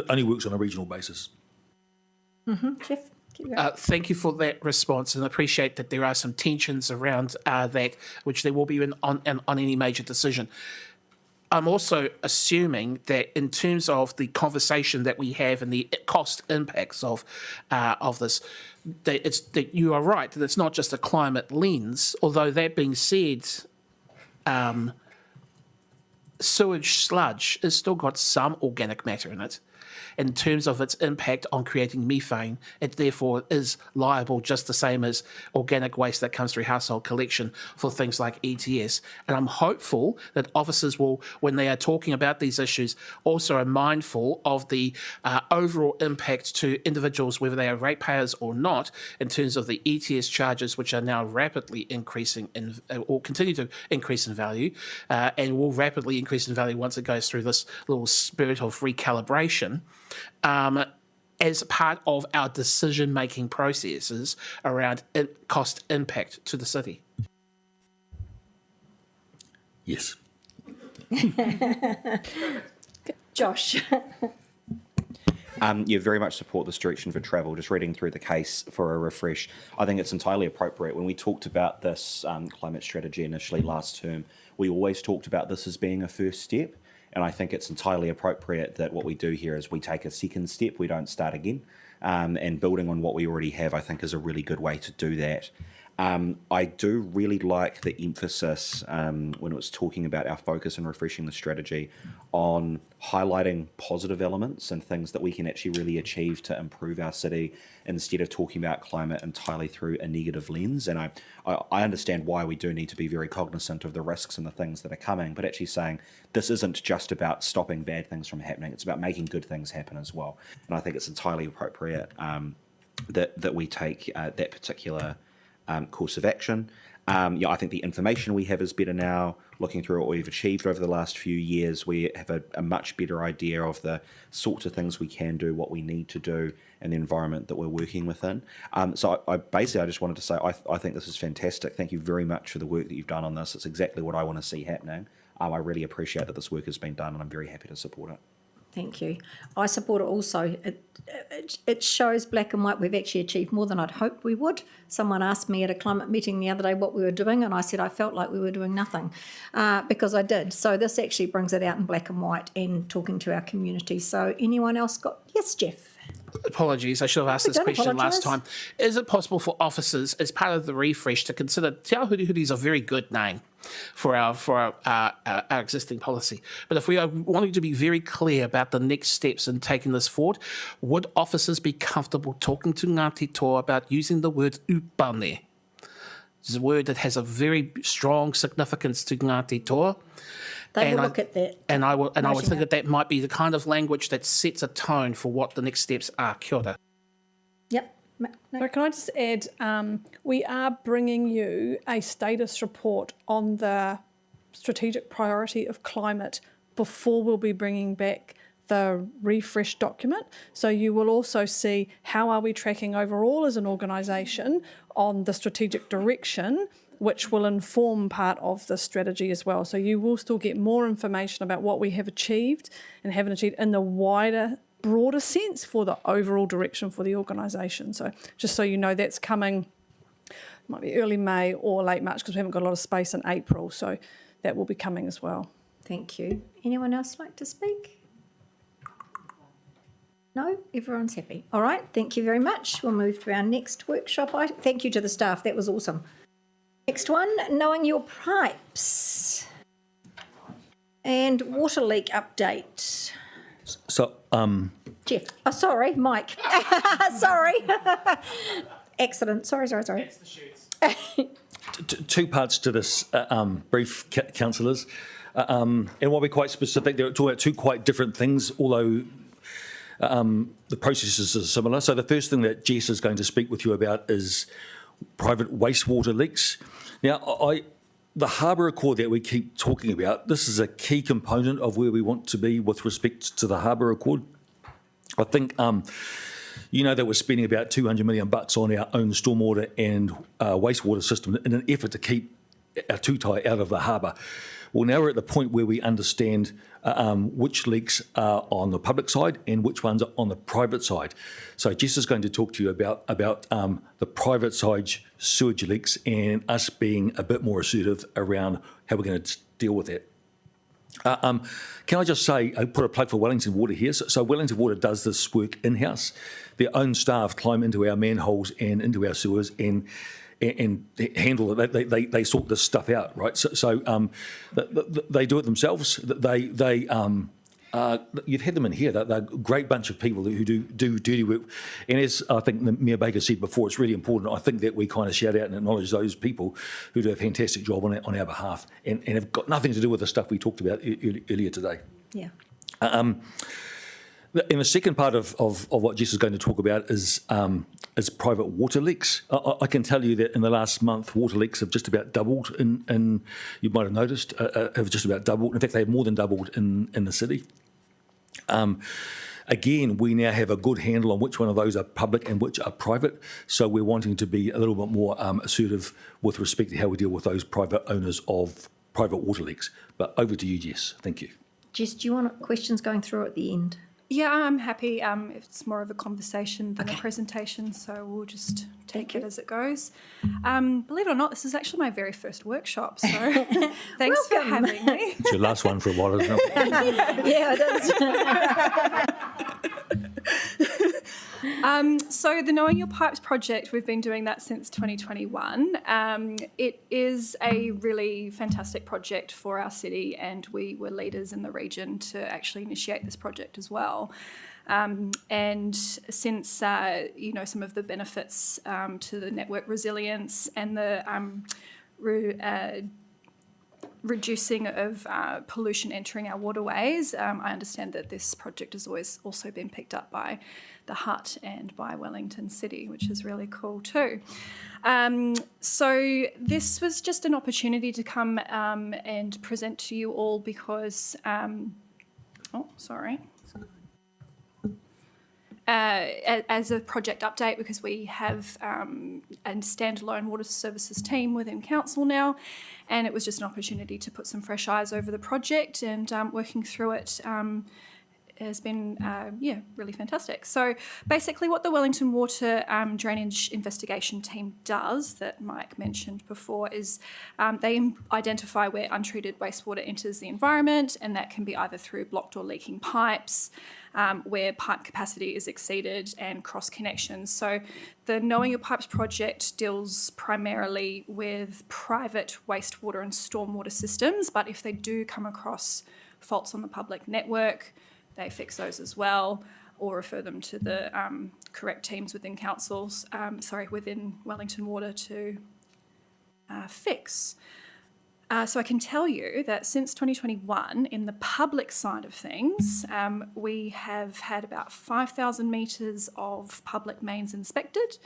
only works on a regional basis. Jeff? Thank you for that response, and I appreciate that there are some tensions around that, which there will be on any major decision. I'm also assuming that in terms of the conversation that we have and the cost impacts of this, that you are right, that it's not just a climate lens. Although that being said, sewage sludge has still got some organic matter in it. In terms of its impact on creating methane, it therefore is liable just the same as organic waste that comes through household collection for things like ETS. And I'm hopeful that officers will, when they are talking about these issues, also are mindful of the overall impact to individuals, whether they are ratepayers or not, in terms of the ETS charges, which are now rapidly increasing or continue to increase in value, and will rapidly increase in value once it goes through this little spirit of recalibration. As part of our decision-making processes around cost impact to the city. Yes. Josh. Yeah, very much support this direction for travel. Just reading through the case for a refresh, I think it's entirely appropriate. When we talked about this climate strategy initially last term, we always talked about this as being a first step. And I think it's entirely appropriate that what we do here is we take a second step, we don't start again. And building on what we already have, I think, is a really good way to do that. I do really like the emphasis when it was talking about our focus and refreshing the strategy on highlighting positive elements and things that we can actually really achieve to improve our city instead of talking about climate entirely through a negative lens. And I understand why we do need to be very cognizant of the risks and the things that are coming, but actually saying this isn't just about stopping bad things from happening, it's about making good things happen as well. And I think it's entirely appropriate that we take that particular course of action. I think the information we have is better now. Looking through what we've achieved over the last few years, we have a much better idea of the sorts of things we can do, what we need to do, and the environment that we're working within. So I just wanted to say I think this is fantastic. Thank you very much for the work that you've done on this. It's exactly what I want to see happening. I really appreciate that this work has been done, and I'm very happy to support it. Thank you. I support it also. It shows black and white we've actually achieved more than I'd hoped we would. Someone asked me at a climate meeting the other day what we were doing, and I said I felt like we were doing nothing because I did. So this actually brings it out in black and white and talking to our community. So anyone else got... Yes, Jeff. Apologies, I should have asked this question last time. Is it possible for officers, as part of the refresh, to consider Te Ao Huri Huri is a very good name for our existing policy, but if we are wanting to be very clear about the next steps in taking this forward, would officers be comfortable talking to Ngāti Toa about using the word upane? It's a word that has a very strong significance to Ngāti Toa. They will look at that. And I would think that might be the kind of language that sets a tone for what the next steps are. Kia ora. Yep. So can I just add, we are bringing you a status report on the strategic priority of climate before we'll be bringing back the refresh document. So you will also see how are we tracking overall as an organisation on the strategic direction, which will inform part of the strategy as well. So you will still get more information about what we have achieved and haven't achieved in the wider, broader sense for the overall direction for the organisation. So just so you know, that's coming, might be early May or late March, because we haven't got a lot of space in April. So that will be coming as well. Thank you. Anyone else like to speak? No? Everyone's happy. All right, thank you very much. We'll move to our next workshop item. Thank you to the staff. That was awesome. Next one, knowing your pipes. And water leak update. So, Jeff. Oh, sorry, Mike. Sorry. Excellent. Sorry. Two parts to this brief, councillors. And while we're quite specific, they're talking about two quite different things, although the processes are similar. So the first thing that Jess is going to speak with you about is private wastewater leaks. Now, the harbour accord that we keep talking about, this is a key component of where we want to be with respect to the harbour accord. I think, you know, that we're spending about $200 million on our own stormwater and wastewater system in an effort to keep our tūtai out of the harbour. Well, now we're at the point where we understand which leaks are on the public side and which ones are on the private side. So Jess is going to talk to you about the private side sewage leaks and us being a bit more assertive around how we're going to deal with it. Can I just say, I put a plug for Wellington Water here. So Wellington Water does this work in-house. Their own staff climb into our manholes and into our sewers and handle it. They sort this stuff out, right? So they do it themselves. You've had them in here. They're a great bunch of people who do dirty work. And as I think Mayor Baker said before, it's really important, I think, that we kind of shout out and acknowledge those people who do a fantastic job on our behalf and have got nothing to do with the stuff we talked about earlier today. Yeah. In the second part of what Jess is going to talk about is private water leaks. I can tell you that in the last month, water leaks have just about doubled. In you might have noticed, have just about doubled. In fact, they have more than doubled in the city. Again, we now have a good handle on which one of those are public and which are private. So we're wanting to be a little bit more assertive with respect to how we deal with those private owners of private water leaks. But over to you, Jess. Thank you. Jess, do you want questions going through at the end? Yeah, I'm happy. It's more of a conversation than a presentation, so we'll just take it as it goes. Believe it or not, this is actually my very first workshop, so thanks for having me. It's your last one for a while, isn't it? Yeah, it is. So the Knowing Your Pipes project, we've been doing that since 2021. It is a really fantastic project for our city, and we were leaders in the region to actually initiate this project as well. And since, some of the benefits to the network resilience and the reducing of pollution entering our waterways, I understand that this project has always also been picked up by the Hut and by Wellington City, which is really cool too. So this was just an opportunity to come and present to you all because, as a project update, because we have a standalone water services team within council now, and it was just an opportunity to put some fresh eyes over the project, and working through it has been really fantastic. So basically what the Wellington Water Drainage Investigation Team does, that Mike mentioned before, is they identify where untreated wastewater enters the environment, and that can be either through blocked or leaking pipes, where pipe capacity is exceeded, and cross connections. So the Knowing Your Pipes project deals primarily with private wastewater and stormwater systems, but if they do come across faults on the public network, they fix those as well, or refer them to the correct teams within within Wellington Water to fix. So I can tell you that since 2021, in the public side of things, we have had about 5,000 metres of public mains inspected,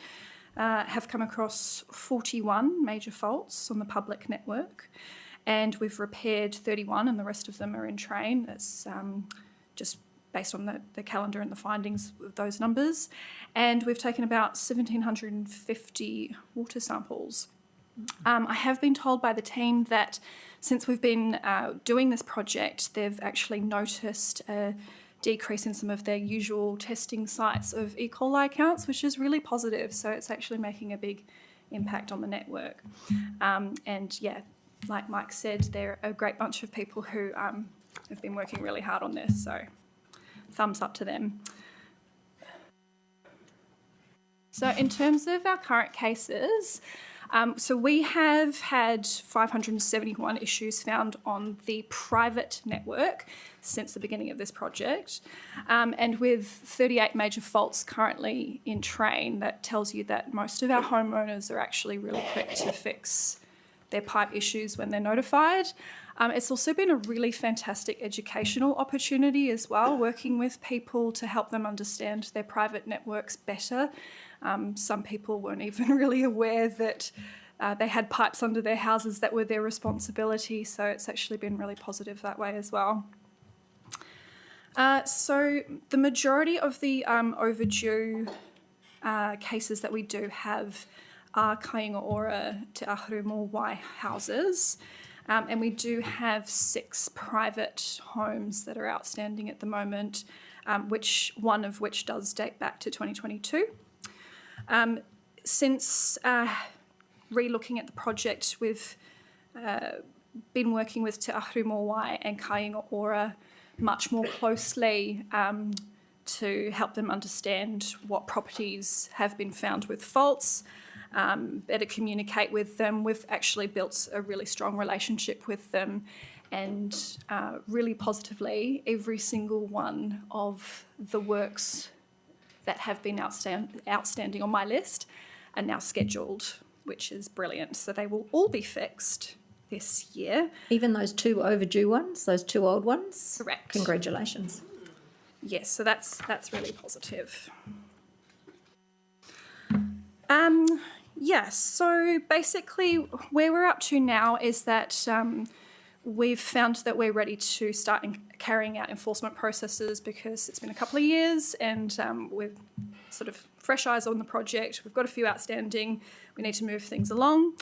have come across 41 major faults on the public network, and we've repaired 31, and the rest of them are in train. That's just based on the calendar and the findings of those numbers. And we've taken about 1,750 water samples. I have been told by the team that since we've been doing this project, they've actually noticed a decrease in some of their usual testing sites of E. coli counts, which is really positive. So it's actually making a big impact on the network. And yeah, like Mike said, they're a great bunch of people who have been working really hard on this. So thumbs up to them. So in terms of our current cases, so we have had 571 issues found on the private network since the beginning of this project. And with 38 major faults currently in train, that tells you that most of our homeowners are actually really quick to fix their pipe issues when they're notified. It's also been a really fantastic educational opportunity as well, working with people to help them understand their private networks better. Some people weren't even really aware that they had pipes under their houses that were their responsibility, so it's actually been really positive that way as well. So the majority of the overdue cases that we do have are Kaingaora Te Ahurumo Wai houses. And we do have 6 private homes that are outstanding at the moment, one of which does date back to 2022. Since re-looking at the project, we've been working with Te Ahurumo Wai and Kaingaora much more closely to help them understand what properties have been found with faults, better communicate with them. We've actually built a really strong relationship with them, and really positively, every single one of the works that have been outstanding on my list are now scheduled, which is brilliant. So they will all be fixed this year. Even those 2 overdue ones, those 2 old ones? Correct. Congratulations. Yes, so that's really positive. So basically where we're up to now is that we've found that we're ready to start carrying out enforcement processes, because it's been a couple of years and we're sort of fresh eyes on the project. We've got a few outstanding. we need to move things along.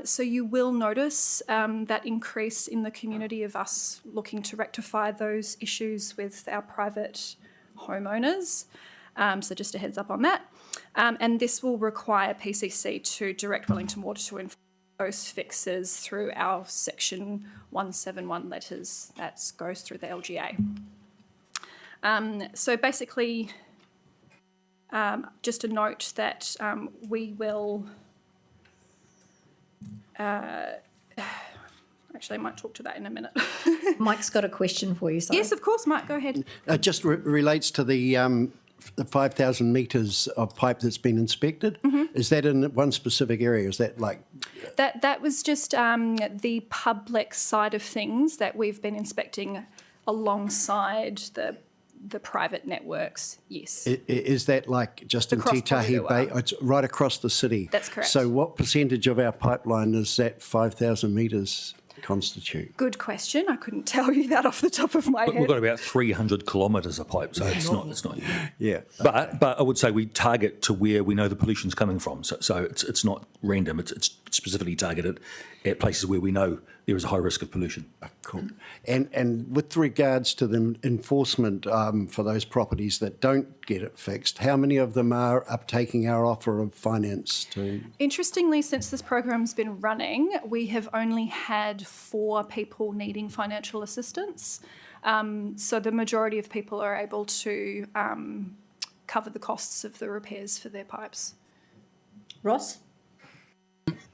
So you will notice that increase in the community of us looking to rectify those issues with our private homeowners. So just a heads up on that. And this will require PCC to direct Wellington Water to enforce those fixes through our Section 171 letters that goes through the LGA. So basically, just a note that we will... actually, I might talk to that in a minute. Mike's got a question for you. Yes, of course, Mike, go ahead. It just relates to the 5,000 metres of pipe that's been inspected. Is that in one specific area? Is that like... That was just the public side of things that we've been inspecting alongside the private networks, yes. Is that like just in Across Titahi Porirua. Bay? It's right across the city. That's correct. So what percentage of our pipeline does that 5,000 metres constitute? Good question. I couldn't tell you that off the top of my We've head. got about 300 kilometres of pipe, so it's not. Yeah. But I would say we target to where we know the pollution's coming from. So it's not random. It's specifically targeted at places where we know there is a high risk of pollution. Cool. And with regards to the enforcement for those properties that don't get it fixed, how many of them are uptaking our offer of finance to... Interestingly, since this program's been running, we have only had 4 people needing financial assistance. So the majority of people are able to cover the costs of the repairs for their pipes. Ross?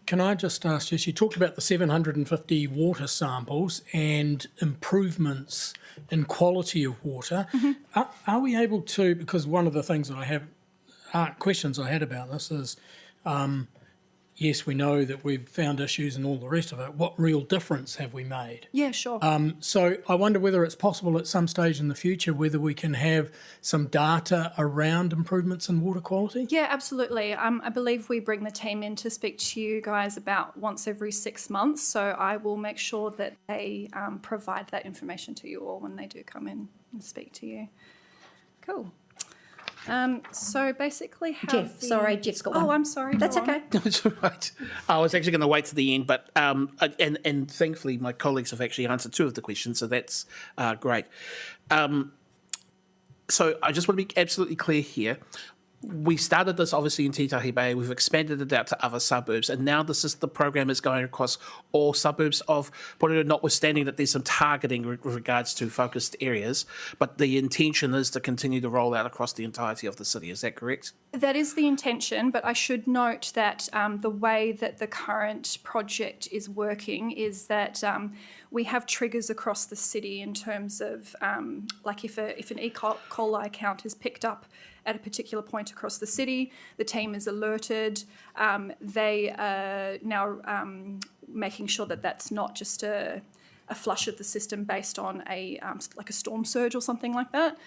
Can I just ask, Jess, you talked about the 750 water samples and improvements in quality of water. Are we able to, because one of the things that I have, questions I had about this is, yes, we know that we've found issues and all the rest of it. What real difference have we made? Yeah, sure. So I wonder whether it's possible at some stage in the future whether we can have some data around improvements in water quality? Yeah, absolutely. I believe we bring the team in to speak to you guys about once every 6 months. So I will make sure that they provide that information to you all when they do come in and speak to you. Cool. So basically how... Jeff's got one. Oh, I'm sorry. That's go on. okay. That's all right. I was actually going to wait to the end, but and thankfully my colleagues have actually answered 2 of the questions, so that's great. So I just want to be absolutely clear here. We started this obviously in Titahi Bay, we've expanded it out to other suburbs, and now the program is going across all suburbs of Porirua, notwithstanding that there's some targeting with regards to focused areas, but the intention is to continue to roll out across the entirety of the city. Is that correct? That is the intention, but I should note that the way that the current project is working is that we have triggers across the city in terms of like if an E. coli count is picked up at a particular point across the city, the team is alerted. They are now making sure that that's not just a flush of the system based on like a storm surge or something like that.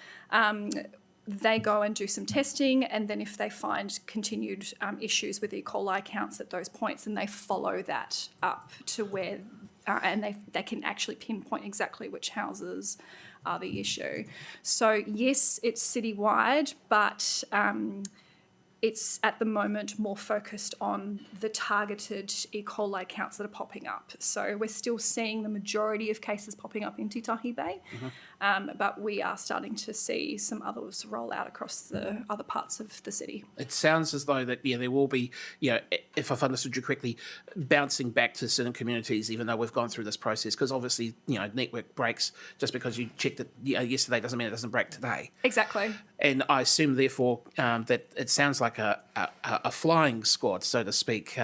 They go and do some testing, and then if they find continued issues with E. coli counts at those points, then they follow that up to where, and they can actually pinpoint exactly which houses are the issue. So yes, it's citywide, but it's at the moment more focused on the targeted E. coli counts that are popping up. So we're still seeing the majority of cases popping up in Titahi Bay, but we are starting to see some others roll out across the other parts of the city. It sounds as though that, there will be, if I've understood you correctly, bouncing back to certain communities, even though we've gone through this process, because obviously, network breaks just because you checked it yesterday doesn't mean it doesn't break today. Exactly. And I assume, therefore, that it sounds like a flying squad, so to speak,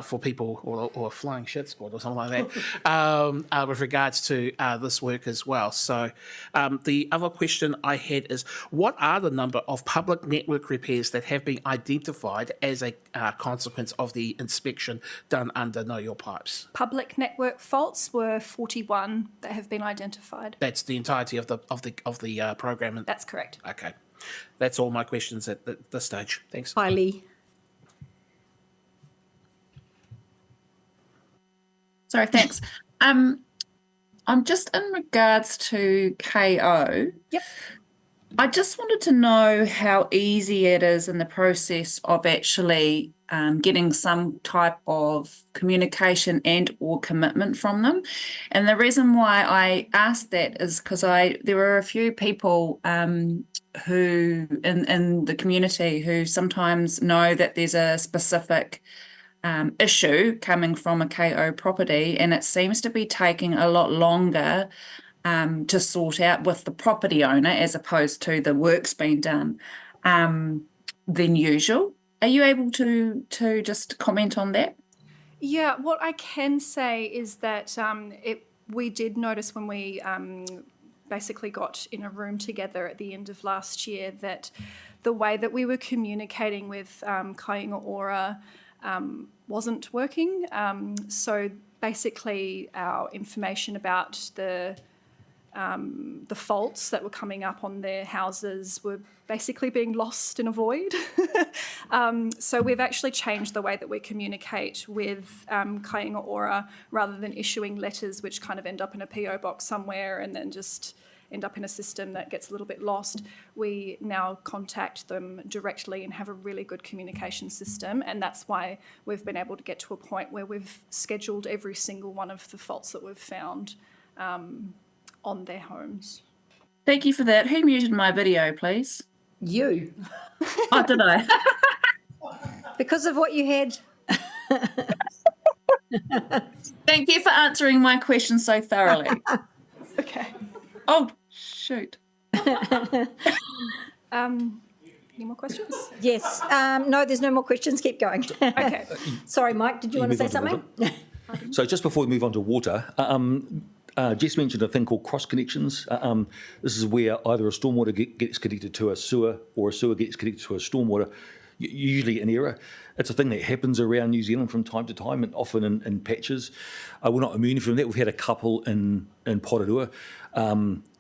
for people, or a flying shit squad or something like that, with regards to this work as well. So the other question I had is, what are the number of public network repairs that have been identified as a consequence of the inspection done under Know Your Pipes? Public network faults were 41 that have been identified. That's the entirety of the program. That's correct. Okay. That's all my questions at this stage. Thanks. Kylie. Sorry, thanks. I'm just in regards to KO. Yep. I just wanted to know how easy it is in the process of actually getting some type of communication and or commitment from them. And the reason why I asked that is because there were a few people who in the community who sometimes know that there's a specific issue coming from a KO property, and it seems to be taking a lot longer to sort out with the property owner as opposed to the work's being done than usual. Are you able to just comment on that? Yeah, what I can say is that we did notice when we basically got in a room together at the end of last year that the way that we were communicating with Kāinga Ora wasn't working. So basically our information about the faults that were coming up on their houses were basically being lost in a void. So we've actually changed the way that we communicate with Kāinga Ora rather than issuing letters which kind of end up in a PO box somewhere and then just end up in a system that gets a little bit lost. We now contact them directly and have a really good communication system, and that's why we've been able to get to a point where we've scheduled every single one of the faults that we've found on their homes. Thank you for that. Who muted my video, please? You, Oh, did I? because of what you had. Thank you for answering my question so thoroughly. Okay. Oh, shoot. Any more questions? Yes. No, there's no more questions. Keep going. Okay. Sorry, Mike, did you want to say move on to something? So just before we move on to water, Jess mentioned a thing called cross connections. This is where either a stormwater gets connected to a sewer or a sewer gets connected to a stormwater, usually in error. It's a thing that happens around New Zealand from time to time and often in patches. We're not immune from that. We've had a couple in Porirua.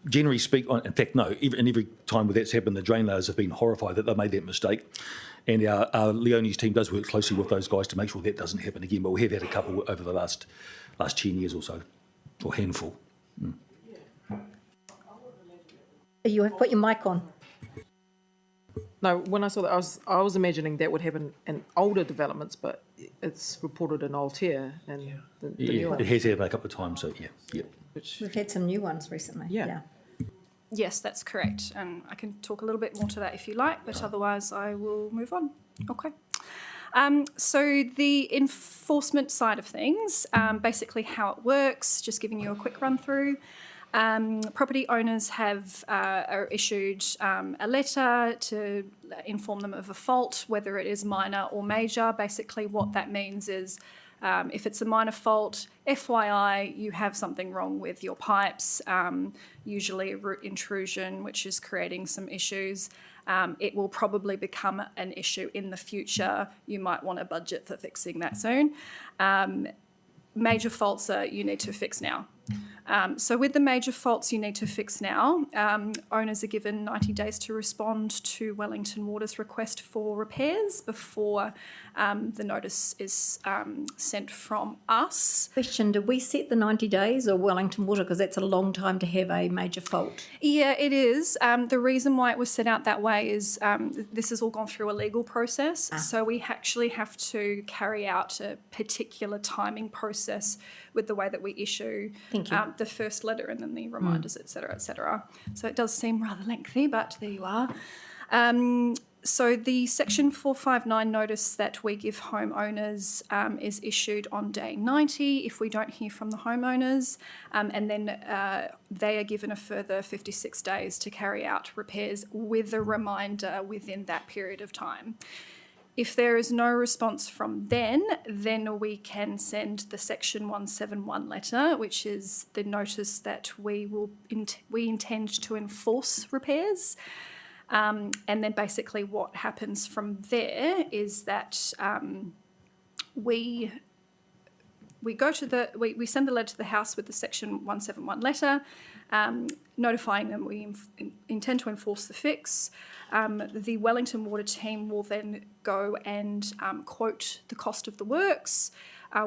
Generally speaking, in fact, no, every time where that's happened, the drain layers have been horrified that they made that mistake. And our Leone's team does work closely with those guys to make sure that doesn't happen again. But we have had a couple over the last 10 years or so, or handful. You have put your mic on. No, when I saw that, I was imagining that would happen in older developments, but it's reported in Altair and the new Yeah, one. it has happened a couple of times, so yeah. We've had some new ones recently. Yeah. Yes, that's correct. And I can talk a little bit more to that if you like, but otherwise I will move on. Okay. So the enforcement side of things, basically how it works, just giving you a quick run through. Property owners are issued a letter to inform them of a fault, whether it is minor or major. Basically what that means is if it's a minor fault, FYI, you have something wrong with your pipes, usually a root intrusion, which is creating some issues. It will probably become an issue in the future. You might want a budget for fixing that soon. Major faults are you need to fix now. So with the major faults you need to fix now, owners are given 90 days to respond to Wellington Water's request for repairs before the notice is sent from us. Question, did we set the 90 days or Wellington Water? Because that's a long time to have a major fault. Yeah, it is. The reason why it was set out that way is this has all gone through a legal process. So we actually have to carry out a particular timing process with the way that we issue the first letter and then the reminders, et cetera, et cetera. So it does seem rather lengthy, but there you are. So the Section 459 notice that we give homeowners is issued on day 90 if we don't hear from the homeowners, and then they are given a further 56 days to carry out repairs with a reminder within that period of time. If there is no response from then we can send the Section 171 letter, which is the notice that we intend to enforce repairs. And then basically what happens from there is that we send the letter to the house with the Section 171 letter, notifying them we intend to enforce the fix. The Wellington Water team will then go and quote the cost of the works.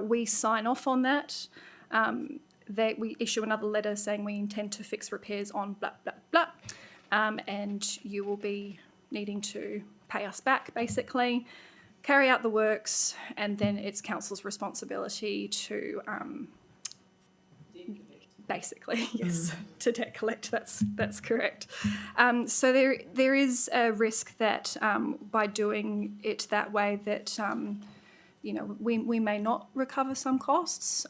We sign off on that. We issue another letter saying we intend to fix repairs on blah, blah, blah. and you will be needing to pay us back, basically, carry out the works, and then it's council's responsibility to basically, yes, to debt collect. That's correct. So there is a risk that by doing it that way, that we may not recover some costs.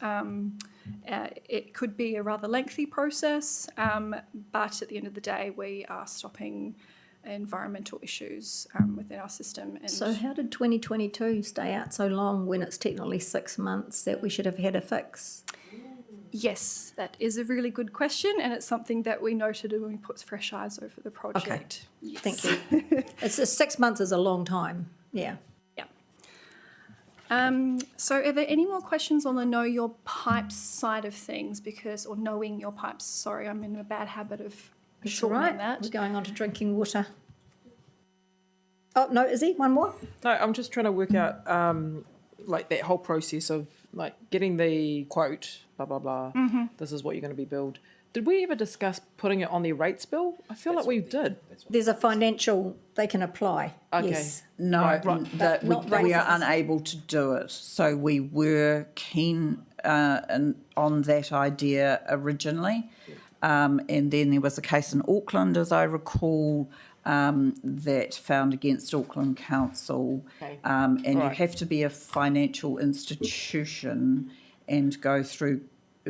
It could be a rather lengthy process, but at the end of the day, we are stopping environmental issues within our system. And So how did 2022 stay out so long when it's technically 6 months that we should have had a fix? yes, that is a really good question, and it's something that we noted when we put fresh eyes over the project. Yes. Thank you. It's 6 months is a long time. Yeah. So are there any more questions on the know your pipes side of things? Or knowing your pipes. Sorry, I'm in a bad habit of That's all shortening right. that. We're going on to drinking water. Oh, no, is he? One more? No, I'm just trying to work out like that whole process of like getting the quote, blah, blah, blah. This is what you're going to be billed. Did we ever discuss putting it on their rates bill? I feel like we did. There's a financial, they can apply. Okay. Yes. No, Right, right. that Not we are rates. unable to do it. So we were keen on that idea originally. And then there was a case in Auckland, as I recall, that found against Auckland Council. Okay. And you Right. have to be a financial institution and go through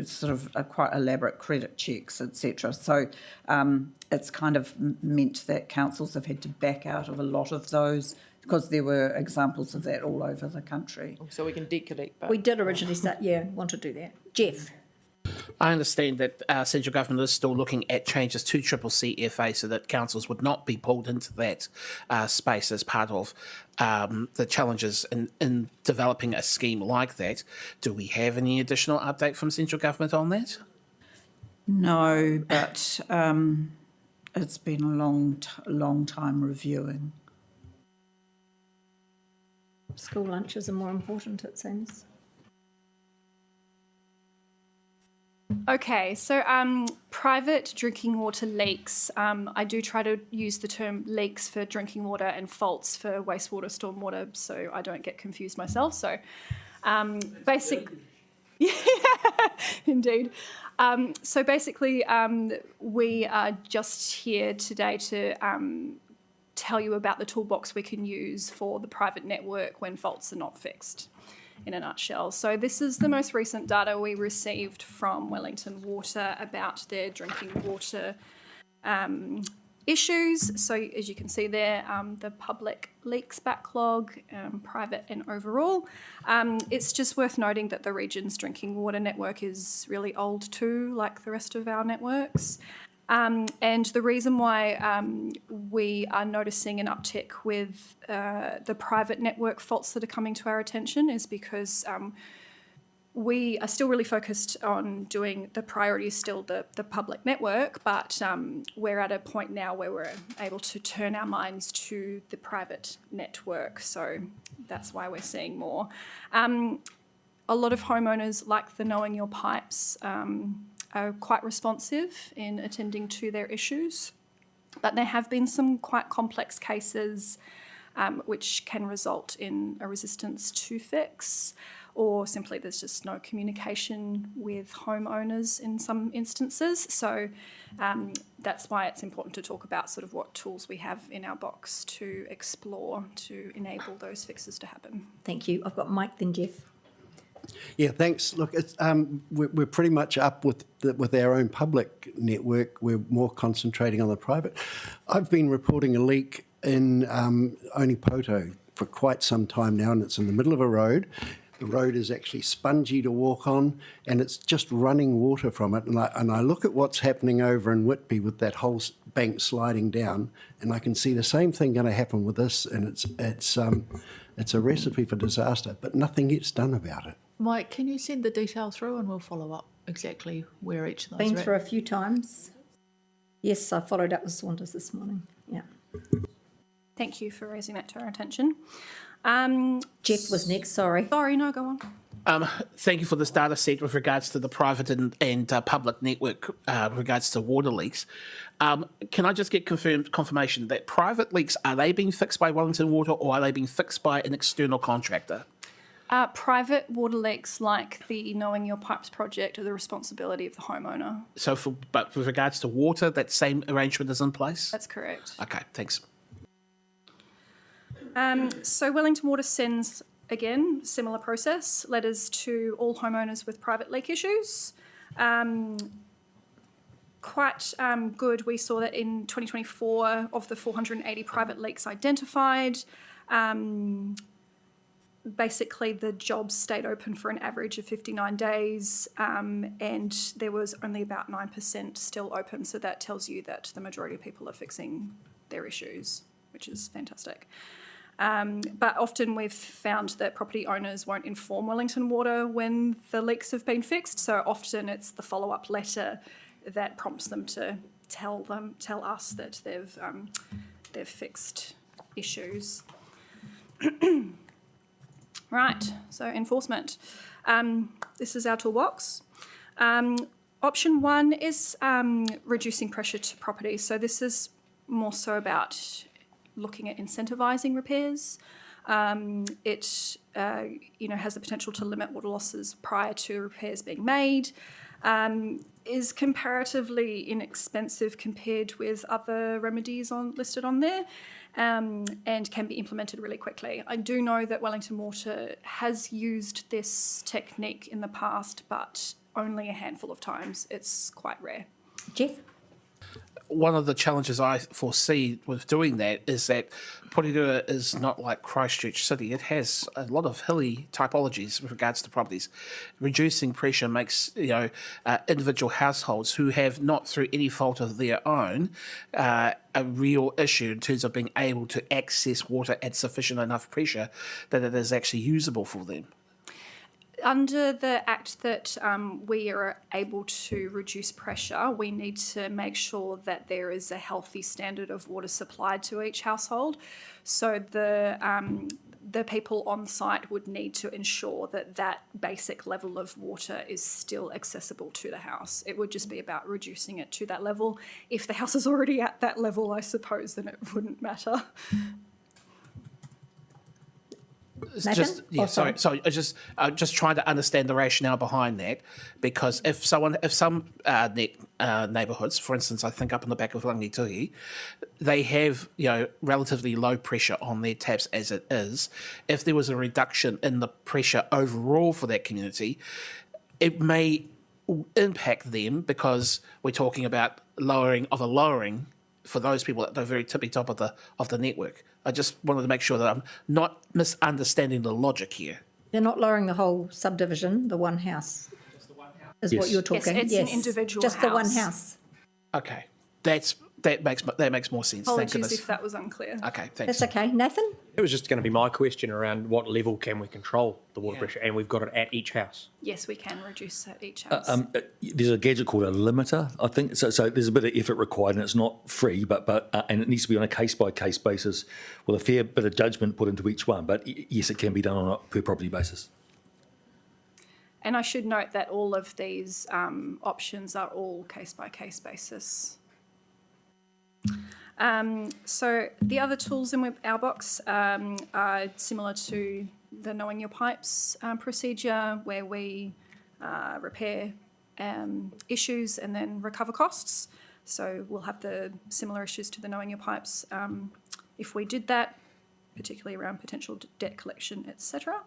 sort of quite elaborate credit checks, etc. So it's kind of meant that councils have had to back out of a lot of those because there were examples of that all over the country. So we can decollect, but We did originally want to do that. Jeff? I understand that central government is still looking at changes to CCCFA so that councils would not be pulled into that space as part of the challenges in developing a scheme like that. Do we have any additional update from central government on that? No, but it's been a long time reviewing. School lunches are more important, it seems. Okay, so private drinking water leaks. I do try to use the term leaks for drinking water and faults for wastewater, stormwater, so I don't get confused myself. So yeah, indeed. So basically, we are just here today to tell you about the toolbox we can use for the private network when faults are not fixed, in a nutshell. So this is the most recent data we received from Wellington Water about their drinking water issues. So as you can see there, the public leaks backlog, private and overall. It's just worth noting that the region's drinking water network is really old too, like the rest of our networks. And the reason why we are noticing an uptick with the private network faults that are coming to our attention is because we are still really focused on doing the priority is still the public network, but we're at a point now where we're able to turn our minds to the private network. So that's why we're seeing more. A lot of homeowners like the Knowing Your Pipes are quite responsive in attending to their issues, but there have been some quite complex cases which can result in a resistance to fix, or simply there's just no communication with homeowners in some instances. So that's why it's important to talk about sort of what tools we have in our box to explore to enable those fixes to happen. Thank you. I've got Mike, then Jeff. Yeah, thanks. Look, it's, we're pretty much up with our own public network. We're more concentrating on the private. I've been reporting a leak in Onipoto for quite some time now, and it's in the middle of a road. The road is actually spongy to walk on, and it's just running water from it. And I look at what's happening over in Whitby with that whole bank sliding down, and I can see the same thing going to happen with this, and it's a recipe for disaster, but nothing gets done about it. Mike, can you send the detail through and we'll follow up exactly where each of those Been are at? through a few times. Yes, I followed up with Saunders this morning. Yeah. Thank you for raising that to our attention. Jeff was next, sorry. Sorry, no, go on. Thank you for this data set with regards to the private and public network with regards to water leaks. Can I just get confirmation that private leaks, are they being fixed by Wellington Water or are they being fixed by an external contractor? Private water leaks like the Knowing Your Pipes project are the responsibility of the homeowner. But with regards to water, that same arrangement is in place? That's correct. Okay, thanks. So Wellington Water sends, again, similar process, letters to all homeowners with private leak issues. Quite good. We saw that in 2024, of the 480 private leaks identified, basically the jobs stayed open for an average of 59 days, and there was only about 9% still open. So that tells you that the majority of people are fixing their issues, which is fantastic. But often we've found that property owners won't inform Wellington Water when the leaks have been fixed. So often it's the follow-up letter that prompts them to tell us that they've fixed issues. Right, so enforcement. This is our toolbox. Option 1 is reducing pressure to property. So this is more so about looking at incentivising repairs. It has the potential to limit water losses prior to repairs being made. Is comparatively inexpensive compared with other remedies listed on there, and can be implemented really quickly. I do know that Wellington Water has used this technique in the past, but only a handful of times. It's quite rare. Jeff? One of the challenges I foresee with doing that is that Porirua is not like Christchurch City. It has a lot of hilly typologies with regards to properties. Reducing pressure makes individual households who have not through any fault of their own a real issue in terms of being able to access water at sufficient enough pressure that it is actually usable for them. Under the Act that we are able to reduce pressure, we need to make sure that there is a healthy standard of water supplied to each household. So the people on site would need to ensure that that basic level of water is still accessible to the house. It would just be about reducing it to that level. If the house is already at that level, I suppose, then it wouldn't matter. Sorry. I'm just trying to understand the rationale behind that, because if some neighbourhoods, for instance, I think up in the back of Rangituhi, they have relatively low pressure on their taps as it is. If there was a reduction in the pressure overall for that community, it may impact them because we're talking about lowering for those people at the very tippy top of the network. I just wanted to make sure that I'm not misunderstanding the logic here. They're not lowering the whole subdivision, the one house. Just the one house. Is what you're talking. Yes, it's an individual just house. The one house. Okay, that makes more sense. Thank Apologies goodness. if that was unclear. Okay, thanks. That's okay. Nathan? It was just going to be my question around what level can we control the water pressure, and we've got it at each house. Yes, we can reduce at each house. There's a gadget called a limiter, I think. So there's a bit of effort required, and it's not free, but and it needs to be on a case by case basis with a fair bit of judgment put into each one. But yes, it can be done on a per property basis. And I should note that all of these options are all case by case basis. So the other tools in our box are similar to the Knowing Your Pipes procedure, where we repair issues and then recover costs. So we'll have the similar issues to the Knowing Your Pipes if we did that, particularly around potential debt collection, etc.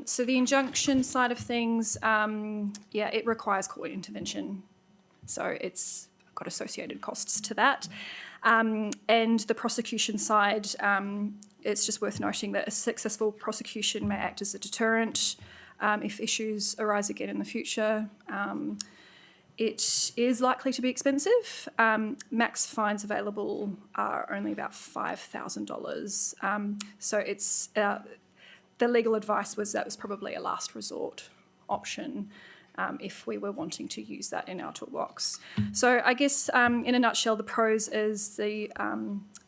So the injunction side of things, it requires court intervention. So it's got associated costs to that. And the prosecution side, it's just worth noting that a successful prosecution may act as a deterrent if issues arise again in the future. It is likely to be expensive. Max fines available are only about $5,000. So it's the legal advice was that was probably a last resort option if we were wanting to use that in our toolbox. So I guess in a nutshell, the pros is the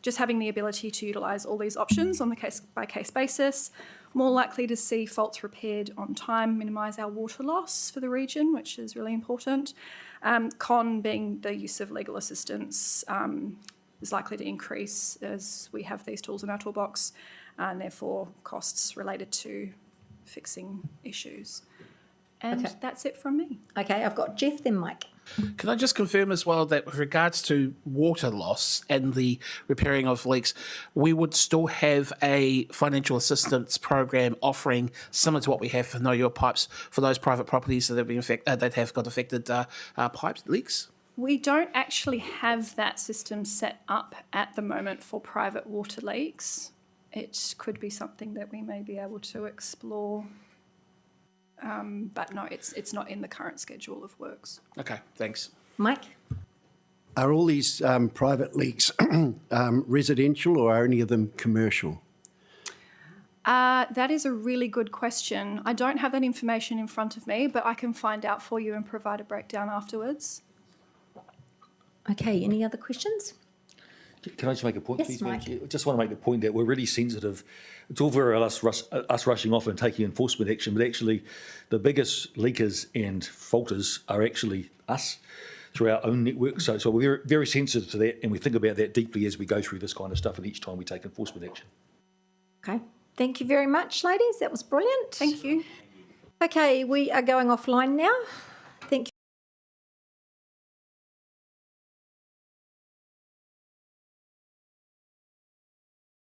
just having the ability to utilise all these options on the case-by-case basis. more likely to see faults repaired on time, minimise our water loss for the region, which is really important. Con being the use of legal assistance is likely to increase as we have these tools in our toolbox, and therefore costs related to fixing issues. And Okay. that's it from me. Okay, I've got Jeff, then Mike. Can I just confirm as well that with regards to water loss and the repairing of leaks, we would still have a financial assistance program offering similar to what we have for Know Your Pipes for those private properties that have been that have got affected pipes leaks? We don't actually have that system set up at the moment for private water leaks. It could be something that we may be able to explore. But no, it's not in the current schedule of works. Okay, thanks. Mike? Are all these private leaks residential or are any of them commercial? That is a really good question. I don't have that information in front of me, but I can find out for you and provide a breakdown afterwards. Okay, any other questions? Can I just make a point, Yes, please? Mike. I just want to make the point that we're really sensitive. It's all very well us rushing off and taking enforcement action, but actually the biggest leakers and faulters are actually us through our own network. So we're very sensitive to that, and we think about that deeply as we go through this kind of stuff and each time we take enforcement action. Okay, thank you very much, ladies. That was brilliant. Thank you. Okay, we are going offline now.